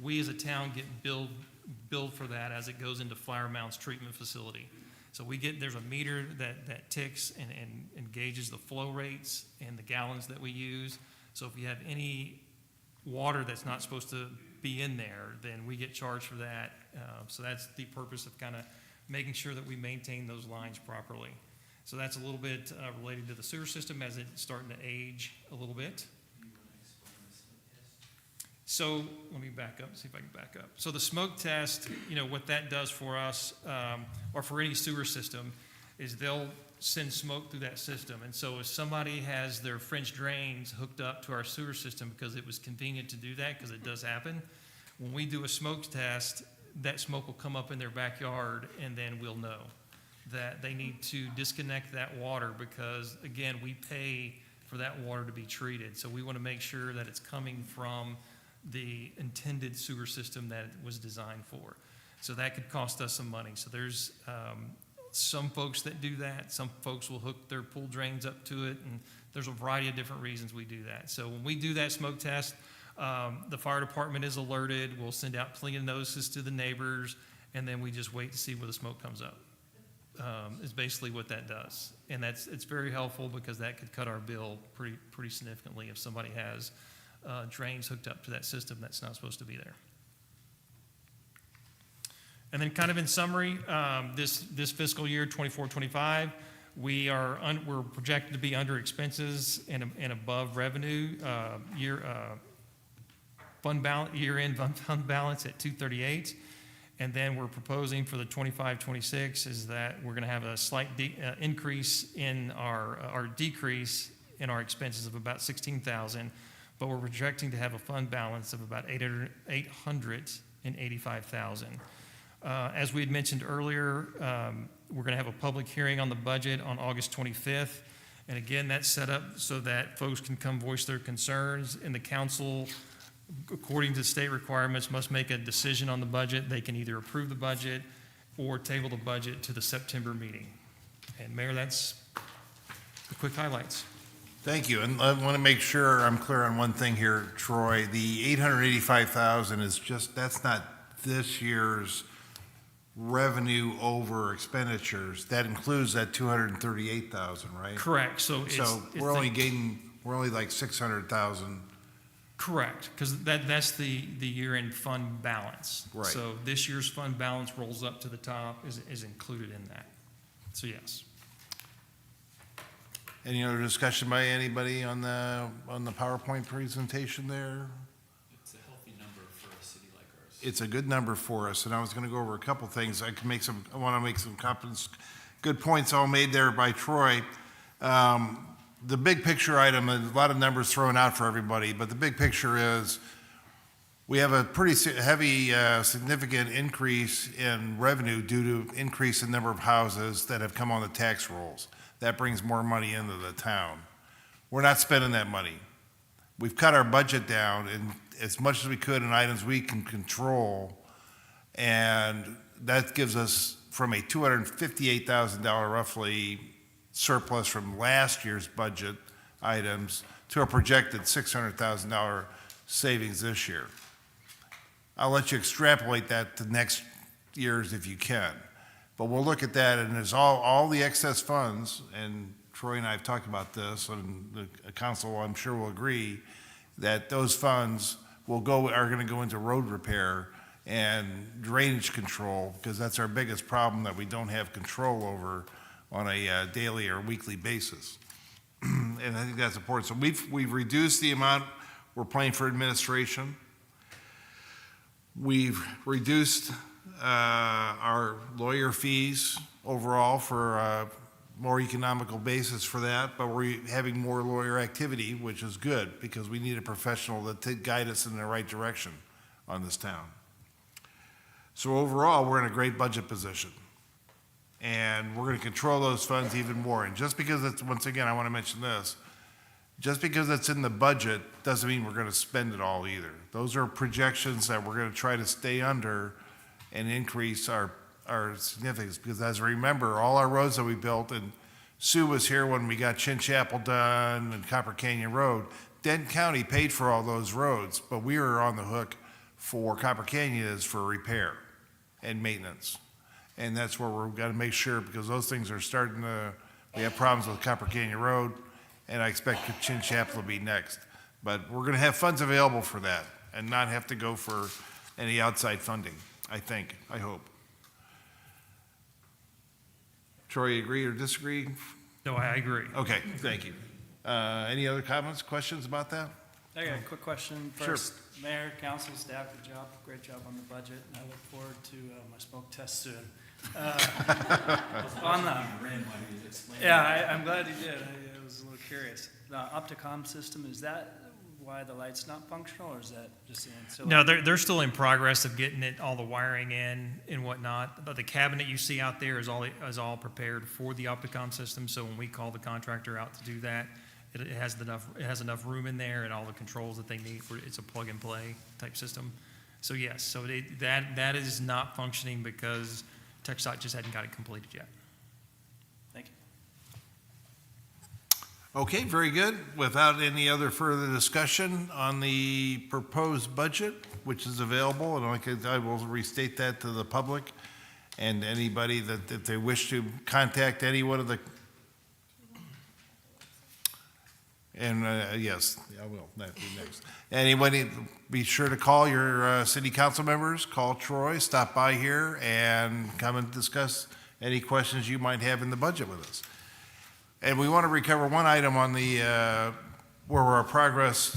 we as a town get billed for that as it goes into Flower Mound's treatment facility. So there's a meter that ticks and gauges the flow rates and the gallons that we use. So if you have any water that's not supposed to be in there, then we get charged for that. So that's the purpose of kind of making sure that we maintain those lines properly. So that's a little bit related to the sewer system as it's starting to age a little bit. So let me back up, see if I can back up. So the smoke test, what that does for us, or for any sewer system, is they'll send smoke through that system. And so if somebody has their French drains hooked up to our sewer system because it was convenient to do that, because it does happen, when we do a smoke test, that smoke will come up in their backyard, and then we'll know that they need to disconnect that water because, again, we pay for that water to be treated. So we want to make sure that it's coming from the intended sewer system that it was designed for. So that could cost us some money. So there's some folks that do that. Some folks will hook their pool drains up to it, and there's a variety of different reasons we do that. So when we do that smoke test, the fire department is alerted. We'll send out plenty of notices to the neighbors, and then we just wait to see where the smoke comes up. Is basically what that does. And it's very helpful because that could cut our bill pretty significantly if somebody has drains hooked up to that system that's not supposed to be there. And then kind of in summary, this fiscal year, 24-25, we're projected to be under expenses and above revenue, year-end fund balance at 238. And then we're proposing for the 25-26 is that we're going to have a slight increase in our decrease in our expenses of about 16,000, but we're projecting to have a fund balance of about 885,000. As we had mentioned earlier, we're going to have a public hearing on the budget on August 25th. And again, that's set up so that folks can come voice their concerns, and the council, according to state requirements, must make a decision on the budget. They can either approve the budget or table the budget to the September meeting. And Mayor, that's the quick highlights. Thank you. And I want to make sure I'm clear on one thing here, Troy. The 885,000 is that's not this year's revenue over expenditures. That includes that 238,000, right? Correct. So we're only like 600,000. Correct, because that's the year-end fund balance. Right. So this year's fund balance rolls up to the top, is included in that. So yes. Any other discussion by anybody on the PowerPoint presentation there? It's a healthy number for a city like ours. It's a good number for us, and I was going to go over a couple things. I want to make some good points all made there by Troy. The big picture item, a lot of numbers thrown out for everybody, but the big picture is we have a pretty heavy, significant increase in revenue due to increase in number of houses that have come on the tax rolls. That brings more money into the town. We're not spending that money. We've cut our budget down as much as we could in items we can control, and that gives us from a $258,000 roughly surplus from last year's budget items to a projected $600,000 savings this year. I'll let you extrapolate that to next year's if you can. But we'll look at that, and there's all the excess funds, and Troy and I have talked about this, and the council, I'm sure, will agree that those funds are going to go into road repair and drainage control, because that's our biggest problem that we don't have control over on a daily or weekly basis. And I think that's important. So we've reduced the amount we're paying for administration. We've reduced our lawyer fees overall for a more economical basis for that, but we're having more lawyer activity, which is good because we need a professional to guide us in the right direction on this town. So overall, we're in a great budget position. And we're going to control those funds even more. And just because it's, once again, I want to mention this, just because it's in the budget doesn't mean we're going to spend it all either. Those are projections that we're going to try to stay under and increase our significance. Because as I remember, all our roads that we built, and Sue was here when we got Chin Chapel done and Copper Canyon Road, Denton County paid for all those roads, but we were on the hook for Copper Canyon is for repair and maintenance. And that's where we've got to make sure, because those things are starting to, we have problems with Copper Canyon Road, and I expect Chin Chapel to be next. But we're going to have funds available for that and not have to go for any outside funding, I hope. Troy, you agree or disagree? No, I agree. Okay, thank you. Any other comments, questions about that? I got a quick question. Sure. First, Mayor, council, staff, great job on the budget, and I look forward to my smoke test soon. I'm glad you did. I was a little curious. The Opticom system, is that why the light's not functional, or is that just an ancillary? No, they're still in progress of getting all the wiring in and whatnot. But the cabinet you see out there is all prepared for the Opticom system. So when we call the contractor out to do that, it has enough room in there and all the controls that they need for it's a plug and play type system. So yes, that is not functioning because TxDOT just hadn't got it completed yet. Okay, very good. Without any other further discussion on the proposed budget, which is available, and I will restate that to the public and anybody that if they wish to contact any one of the, and yes, I will, that'd be next. Anybody, be sure to call your city council members, call Troy, stop by here and come and discuss any questions you might have in the budget with us. And we want to recover one item on the, where our progress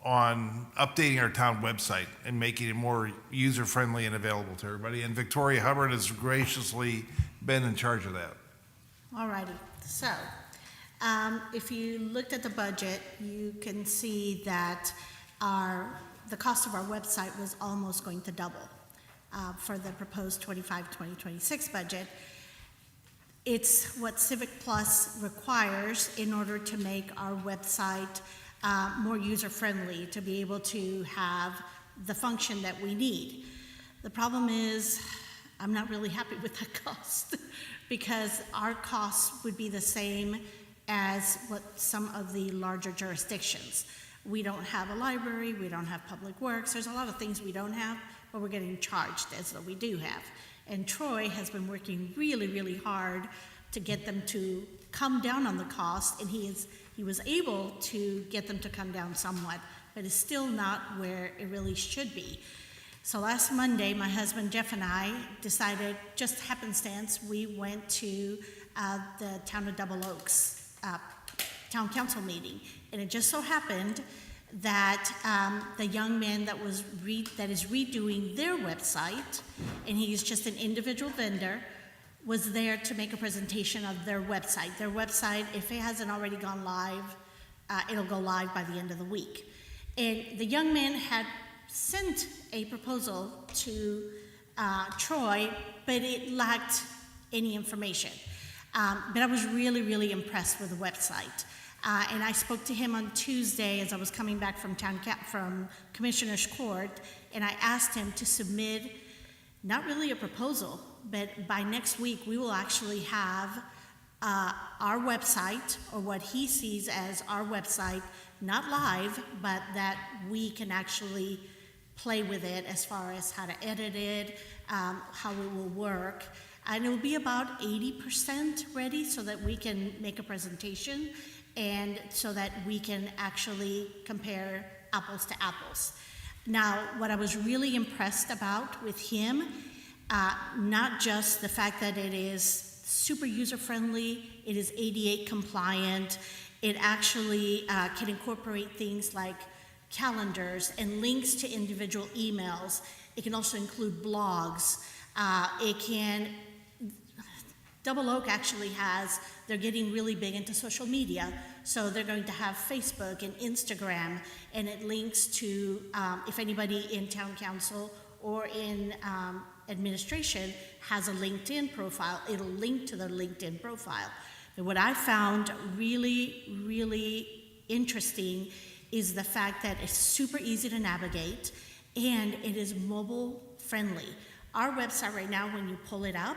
on updating our town website and making it more user-friendly and available to everybody. And Victoria Hubbard has graciously been in charge of that. All righty, so, if you looked at the budget, you can see that the cost of our website was almost going to double for the proposed 2026 budget. It's what Civic Plus requires in order to make our website more user-friendly, to be able to have the function that we need. The problem is, I'm not really happy with that cost because our costs would be the same as what some of the larger jurisdictions. We don't have a library, we don't have public works, there's a lot of things we don't have, but we're getting charged as though we do have. And Troy has been working really, really hard to get them to come down on the cost, and he was able to get them to come down somewhat, but it's still not where it really should be. So last Monday, my husband Jeff and I decided, just happenstance, we went to the Town of Double Oaks Town Council meeting, and it just so happened that the young man that is redoing their website, and he's just an individual vendor, was there to make a presentation of their website. Their website, if it hasn't already gone live, it'll go live by the end of the week. And the young man had sent a proposal to Troy, but it lacked any information. But I was really, really impressed with the website. And I spoke to him on Tuesday as I was coming back from from Commissioner's Court, and I asked him to submit not really a proposal, but by next week we will actually have our website, or what he sees as our website, not live, but that we can actually play with it as far as how to edit it, how it will work. And it will be about 80% ready so that we can make a presentation and so that we can actually compare apples to apples. Now, what I was really impressed about with him, not just the fact that it is super user-friendly, it is ADA compliant, it actually can incorporate things like calendars and links to individual emails. It can also include blogs. Double Oak actually they're getting really big into social media, so they're going to have Facebook and Instagram, and it links to, if anybody in town council or in administration has a LinkedIn profile, it'll link to their LinkedIn profile. But what I found really, really interesting is the fact that it's super easy to navigate and it is mobile friendly. Our website right now, when you pull it up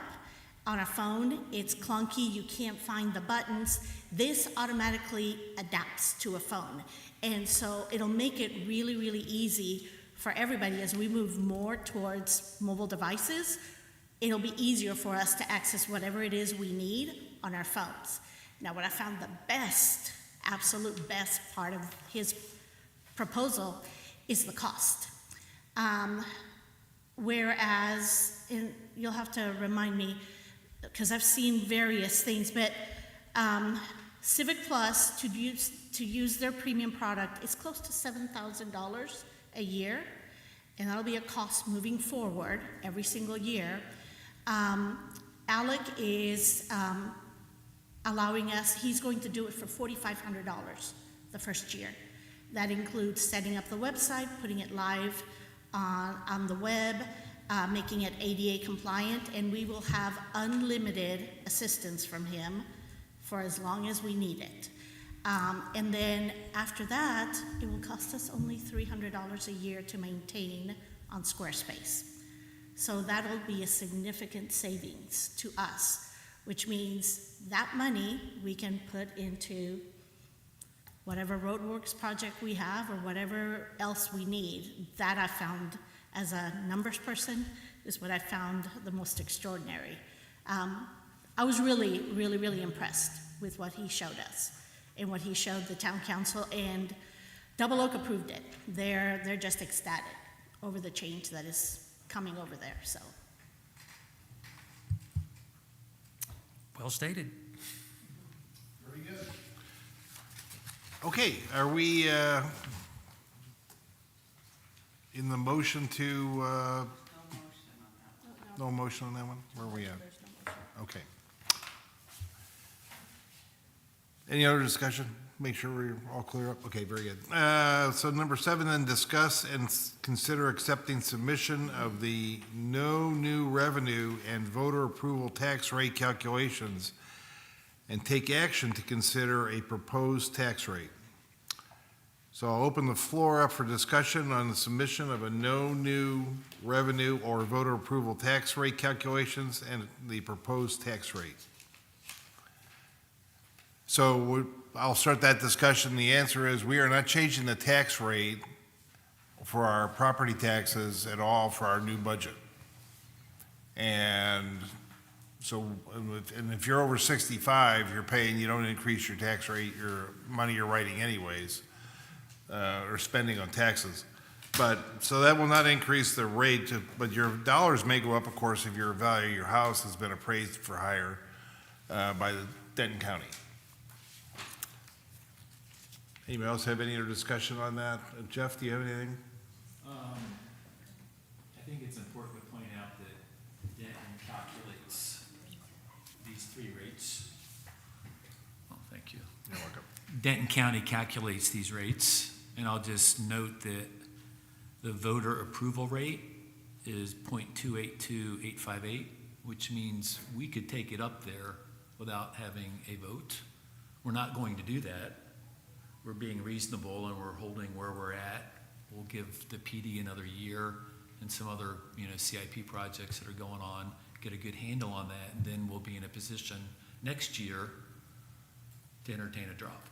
on a phone, it's clunky, you can't find the buttons. This automatically adapts to a phone. And so it'll make it really, really easy for everybody as we move more towards mobile devices. It'll be easier for us to access whatever it is we need on our phones. Now, what I found the best, absolute best part of his proposal is the cost. Whereas, and you'll have to remind me, because I've seen various things, but Civic Plus, to use their premium product, is close to $7,000 a year, and that'll be a cost moving forward every single year. Alec is allowing us, he's going to do it for $4,500 the first year. That includes setting up the website, putting it live on the web, making it ADA compliant, and we will have unlimited assistance from him for as long as we need it. And then after that, it will cost us only $300 a year to maintain on Squarespace. So that'll be a significant savings to us, which means that money we can put into whatever roadworks project we have or whatever else we need. That I found, as a numbers person, is what I found the most extraordinary. I was really, really, really impressed with what he showed us and what he showed the town council, and Double Oak approved it. They're just ecstatic over the change that is coming over there, so. Well stated. Very good. Okay, are we in the motion to, no motion on that one? Where are we at? Okay. Any other discussion? Make sure we're all clear up. Okay, very good. So number 7, then discuss and consider accepting submission of the no new revenue and voter approval tax rate calculations and take action to consider a proposed tax rate. So I'll open the floor up for discussion on the submission of a no new revenue or voter approval tax rate calculations and the proposed tax rate. So I'll start that discussion. The answer is we are not changing the tax rate for our property taxes at all for our new budget. And so, and if you're over 65, you're paying, you don't increase your tax rate, your money you're writing anyways, or spending on taxes. But, so that will not increase the rate, but your dollars may go up, of course, if your value of your house has been appraised for higher by the Denton County. Anybody else have any other discussion on that? Jeff, do you have anything? I think it's important to point out that Denton calculates these 3 rates. Oh, thank you. You're welcome. Denton County calculates these rates, and I'll just note that the voter approval rate is 0.282858, which means we could take it up there without having a vote. We're not going to do that. We're being reasonable and we're holding where we're at. We'll give the PD another year and some other, CIP projects that are going on, get a good handle on that, and then we'll be in a position next year to entertain a drop.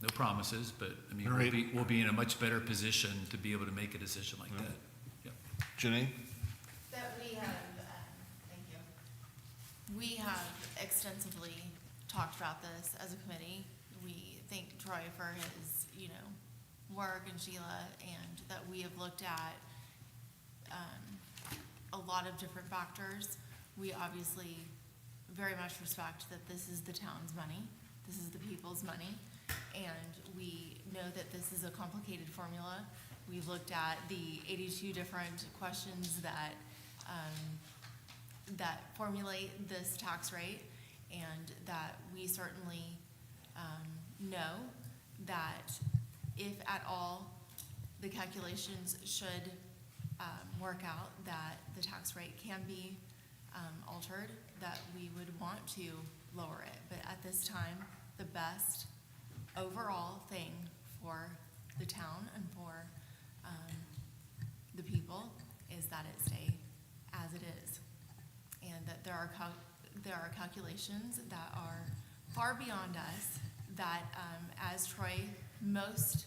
No promises, but Right. we'll be in a much better position to be able to make a decision like that. Yep. Janine? That we have, thank you. We have extensively talked about this as a committee. We thank Troy for his, work, and Sheila, and that we have looked at a lot of different factors. We obviously very much respect that this is the town's money, this is the people's money, and we know that this is a complicated formula. We've looked at the 82 different questions that that formulate this tax rate, and that we certainly know that if at all the calculations should work out that the tax rate can be altered, that we would want to lower it. But at this time, the best overall thing for the town and for the people is that it stay as it is. And that there are calculations that are far beyond us, that as Troy most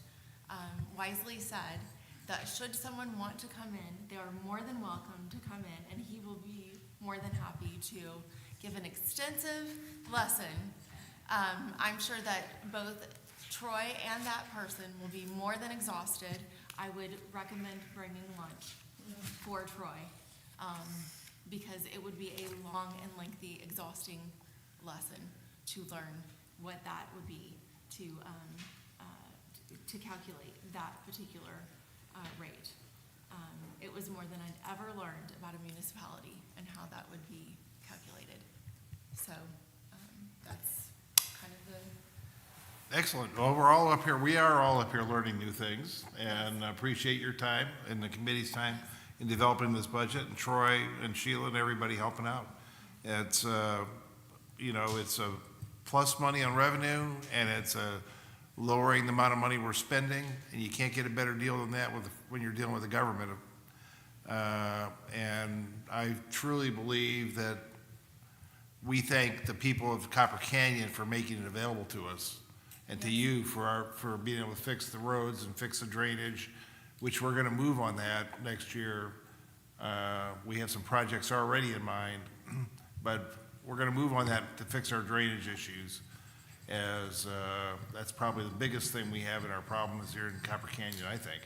wisely said, that should someone want to come in, they are more than welcome to come in, and he will be more than happy to give an extensive lesson. I'm sure that both Troy and that person will be more than exhausted. I would recommend bringing lunch for Troy, because it would be a long and lengthy, exhausting lesson to learn what that would be to calculate that particular rate. It was more than I'd ever learned about a municipality and how that would be calculated. So that's kind of the. Excellent. Well, we are all up here learning new things, and I appreciate your time and the committee's time in developing this budget, and Troy and Sheila and everybody helping out. It's, it's a plus money on revenue, and it's a lowering the amount of money we're spending, and you can't get a better deal than that when you're dealing with the government. And I truly believe that we thank the people of Copper Canyon for making it available to us and to you for being able to fix the roads and fix the drainage, which we're gonna move on that next year. We have some projects already in mind, but we're gonna move on that to fix our drainage issues, as, that's probably the biggest thing we have in our problem is here in Copper Canyon, I think.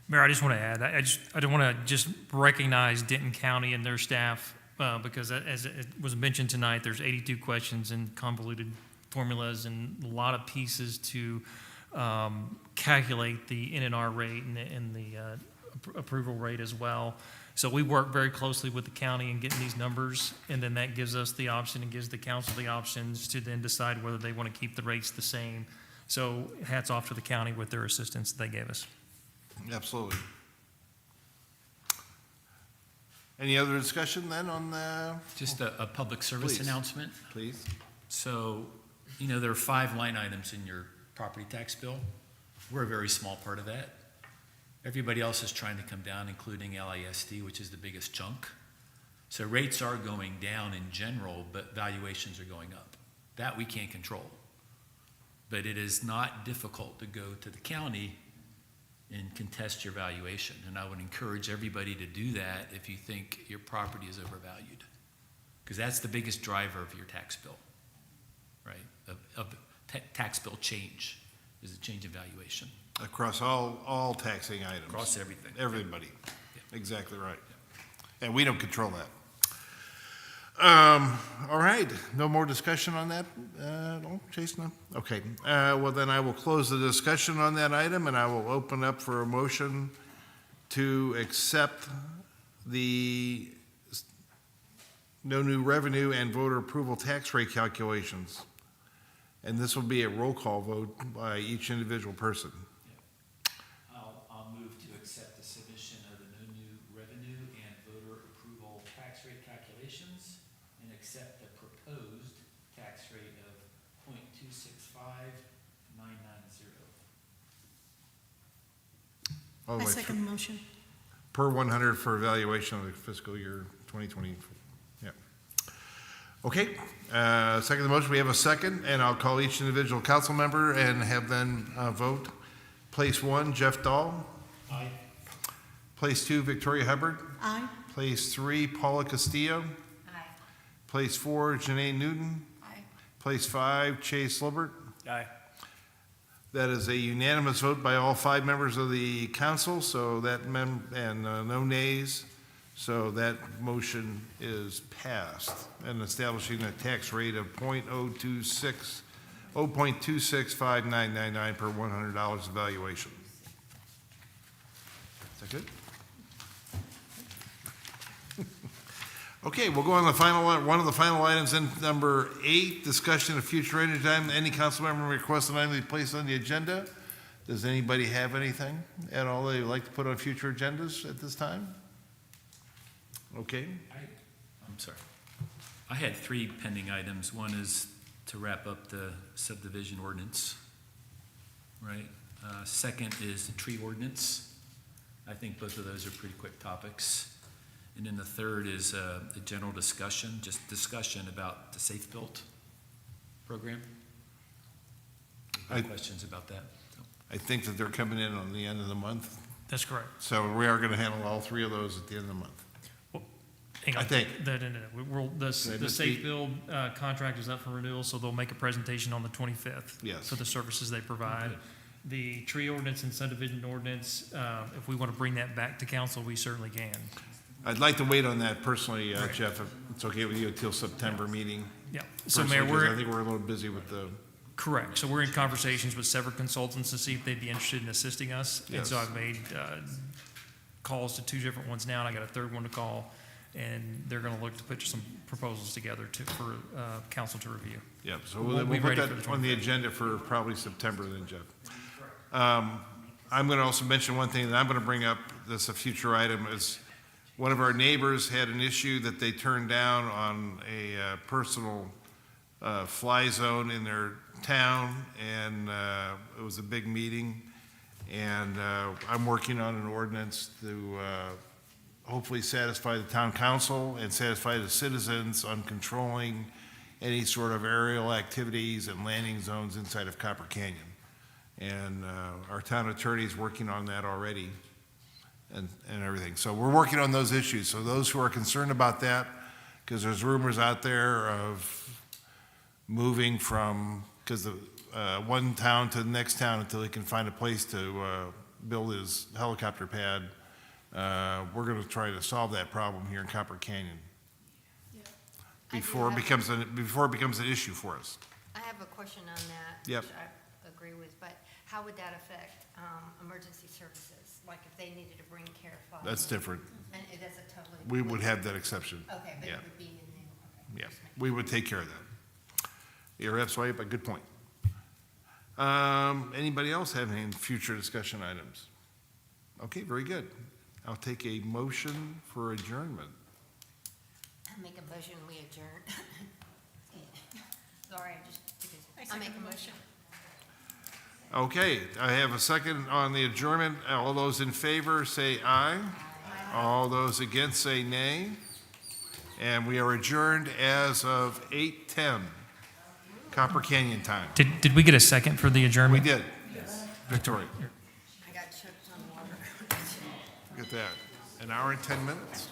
Mayor, I just want to add, I don't want to just recognize Denton County and their staff, because as it was mentioned tonight, there's 82 questions and convoluted formulas and a lot of pieces to calculate the NNR rate and the approval rate as well. So we work very closely with the county in getting these numbers, and then that gives us the option and gives the council the options to then decide whether they want to keep the rates the same. So hats off to the county with their assistance they gave us. Absolutely. Any other discussion then on the, Just a public service Please. announcement. please? So, there are 5 line items in your property tax bill. We're a very small part of that. Everybody else is trying to come down, including LISD, which is the biggest chunk. So rates are going down in general, but valuations are going up. That we can't control. But it is not difficult to go to the county and contest your valuation. And I would encourage everybody to do that if you think your property is overvalued. Because that's the biggest driver of your tax bill, right? Of tax bill change, is a change in valuation. Across all taxing items. Across everything. Everybody. Yeah. Exactly right. And we don't control that. All right, no more discussion on that? No, Chase, no? Okay, well then I will close the discussion on that item, and I will open up for a motion to accept the no new revenue and voter approval tax rate calculations. And this will be a roll call vote by each individual person. I'll move to accept the submission of the no new revenue and voter approval tax rate calculations and accept the proposed tax rate of 0.265990. Oh, I wait, second the motion. Per 100 for evaluation of the fiscal year 2020. Yeah. Okay, second the motion, we have a second, and I'll call each individual council member and have them vote. Place 1, Jeff Dahl. Aye. Place 2, Victoria Hubbard. Aye. Place 3, Paula Castillo. Aye. Place 4, Janae Newton. Aye. Place 5, Chase Lilbert. Aye. That is a unanimous vote by all 5 members of the council, so that and no nays. So that motion is passed, and establishing a tax rate of 0.26599 per $100 evaluation. Is that good? Okay, we'll go on the final, one of the final items, in number 8, discussion of future agenda item. Any council member request an item to be placed on the agenda? Does anybody have anything at all they'd like to put on future agendas at this time? Okay, I'm sorry. I had 3 pending items. One is to wrap up the subdivision ordinance, right? Second is the tree ordinance. I think both of those are pretty quick topics. And then the third is a general discussion, just discussion about the Safe Built program. Any questions about that? So, I think that they're coming in on the end of the month, That's correct. so we are gonna handle all 3 of those at the end of the month. Hang on. I think. No. The They Safe must be- Build contract is up for renewal, so they'll make a presentation on the 25th. Yes. For the services they provide. Good. The tree ordinance and subdivision ordinance, if we want to bring that back to council, we certainly can. I'd like to wait on that personally, Right. Jeff, if it's okay with you, until September meeting. Yeah. So personally, Mayor, 'cause I we're, think we're a little busy with the, correct. So we're in conversations with several consultants to see if they'd be interested in assisting us. And so Yes. I've made calls to 2 different ones now, and I got a third one to call. And they're going to look to put some proposals together for council to review. yeah, so We'll we'll be put ready that for the on the 25th. agenda for probably September then, Jeff. I'm gonna also mention one thing that I'm gonna bring up, that's a future item, is one of our neighbors had an issue that they turned down on a personal fly zone in their town, and it was a big meeting. And I'm working on an ordinance to hopefully satisfy the town council and satisfy the citizens on controlling any sort of aerial activities and landing zones inside of Copper Canyon. And our town attorney's working on that already and everything. So we're working on those issues. So those who are concerned about that, because there's rumors out there of moving from, because the one town to the next town until he can find a place to build his helicopter pad. We're going to try to solve that problem here in Copper Canyon before it becomes an issue for us. I have a question on that. Yep. Which I agree with, but how would that affect emergency services? Like if they needed to bring care of That's different. And it is a totally. We would have that exception. Okay, but it Yeah. would be in there, okay. Yeah, we would take care of that. You're absolutely, but good point. Anybody else have any future discussion items? Okay, very good. I'll take a motion for adjournment. I make a motion, we adjourn. Sorry, I make a motion. Okay, I have a second on the adjournment. All those in favor say aye. All those against say nay. And we are adjourned as of 8:10, Copper Canyon time. Did we get a second for the We adjournment? did. Victoria, I got choked on water. look at that. An hour and 10 minutes.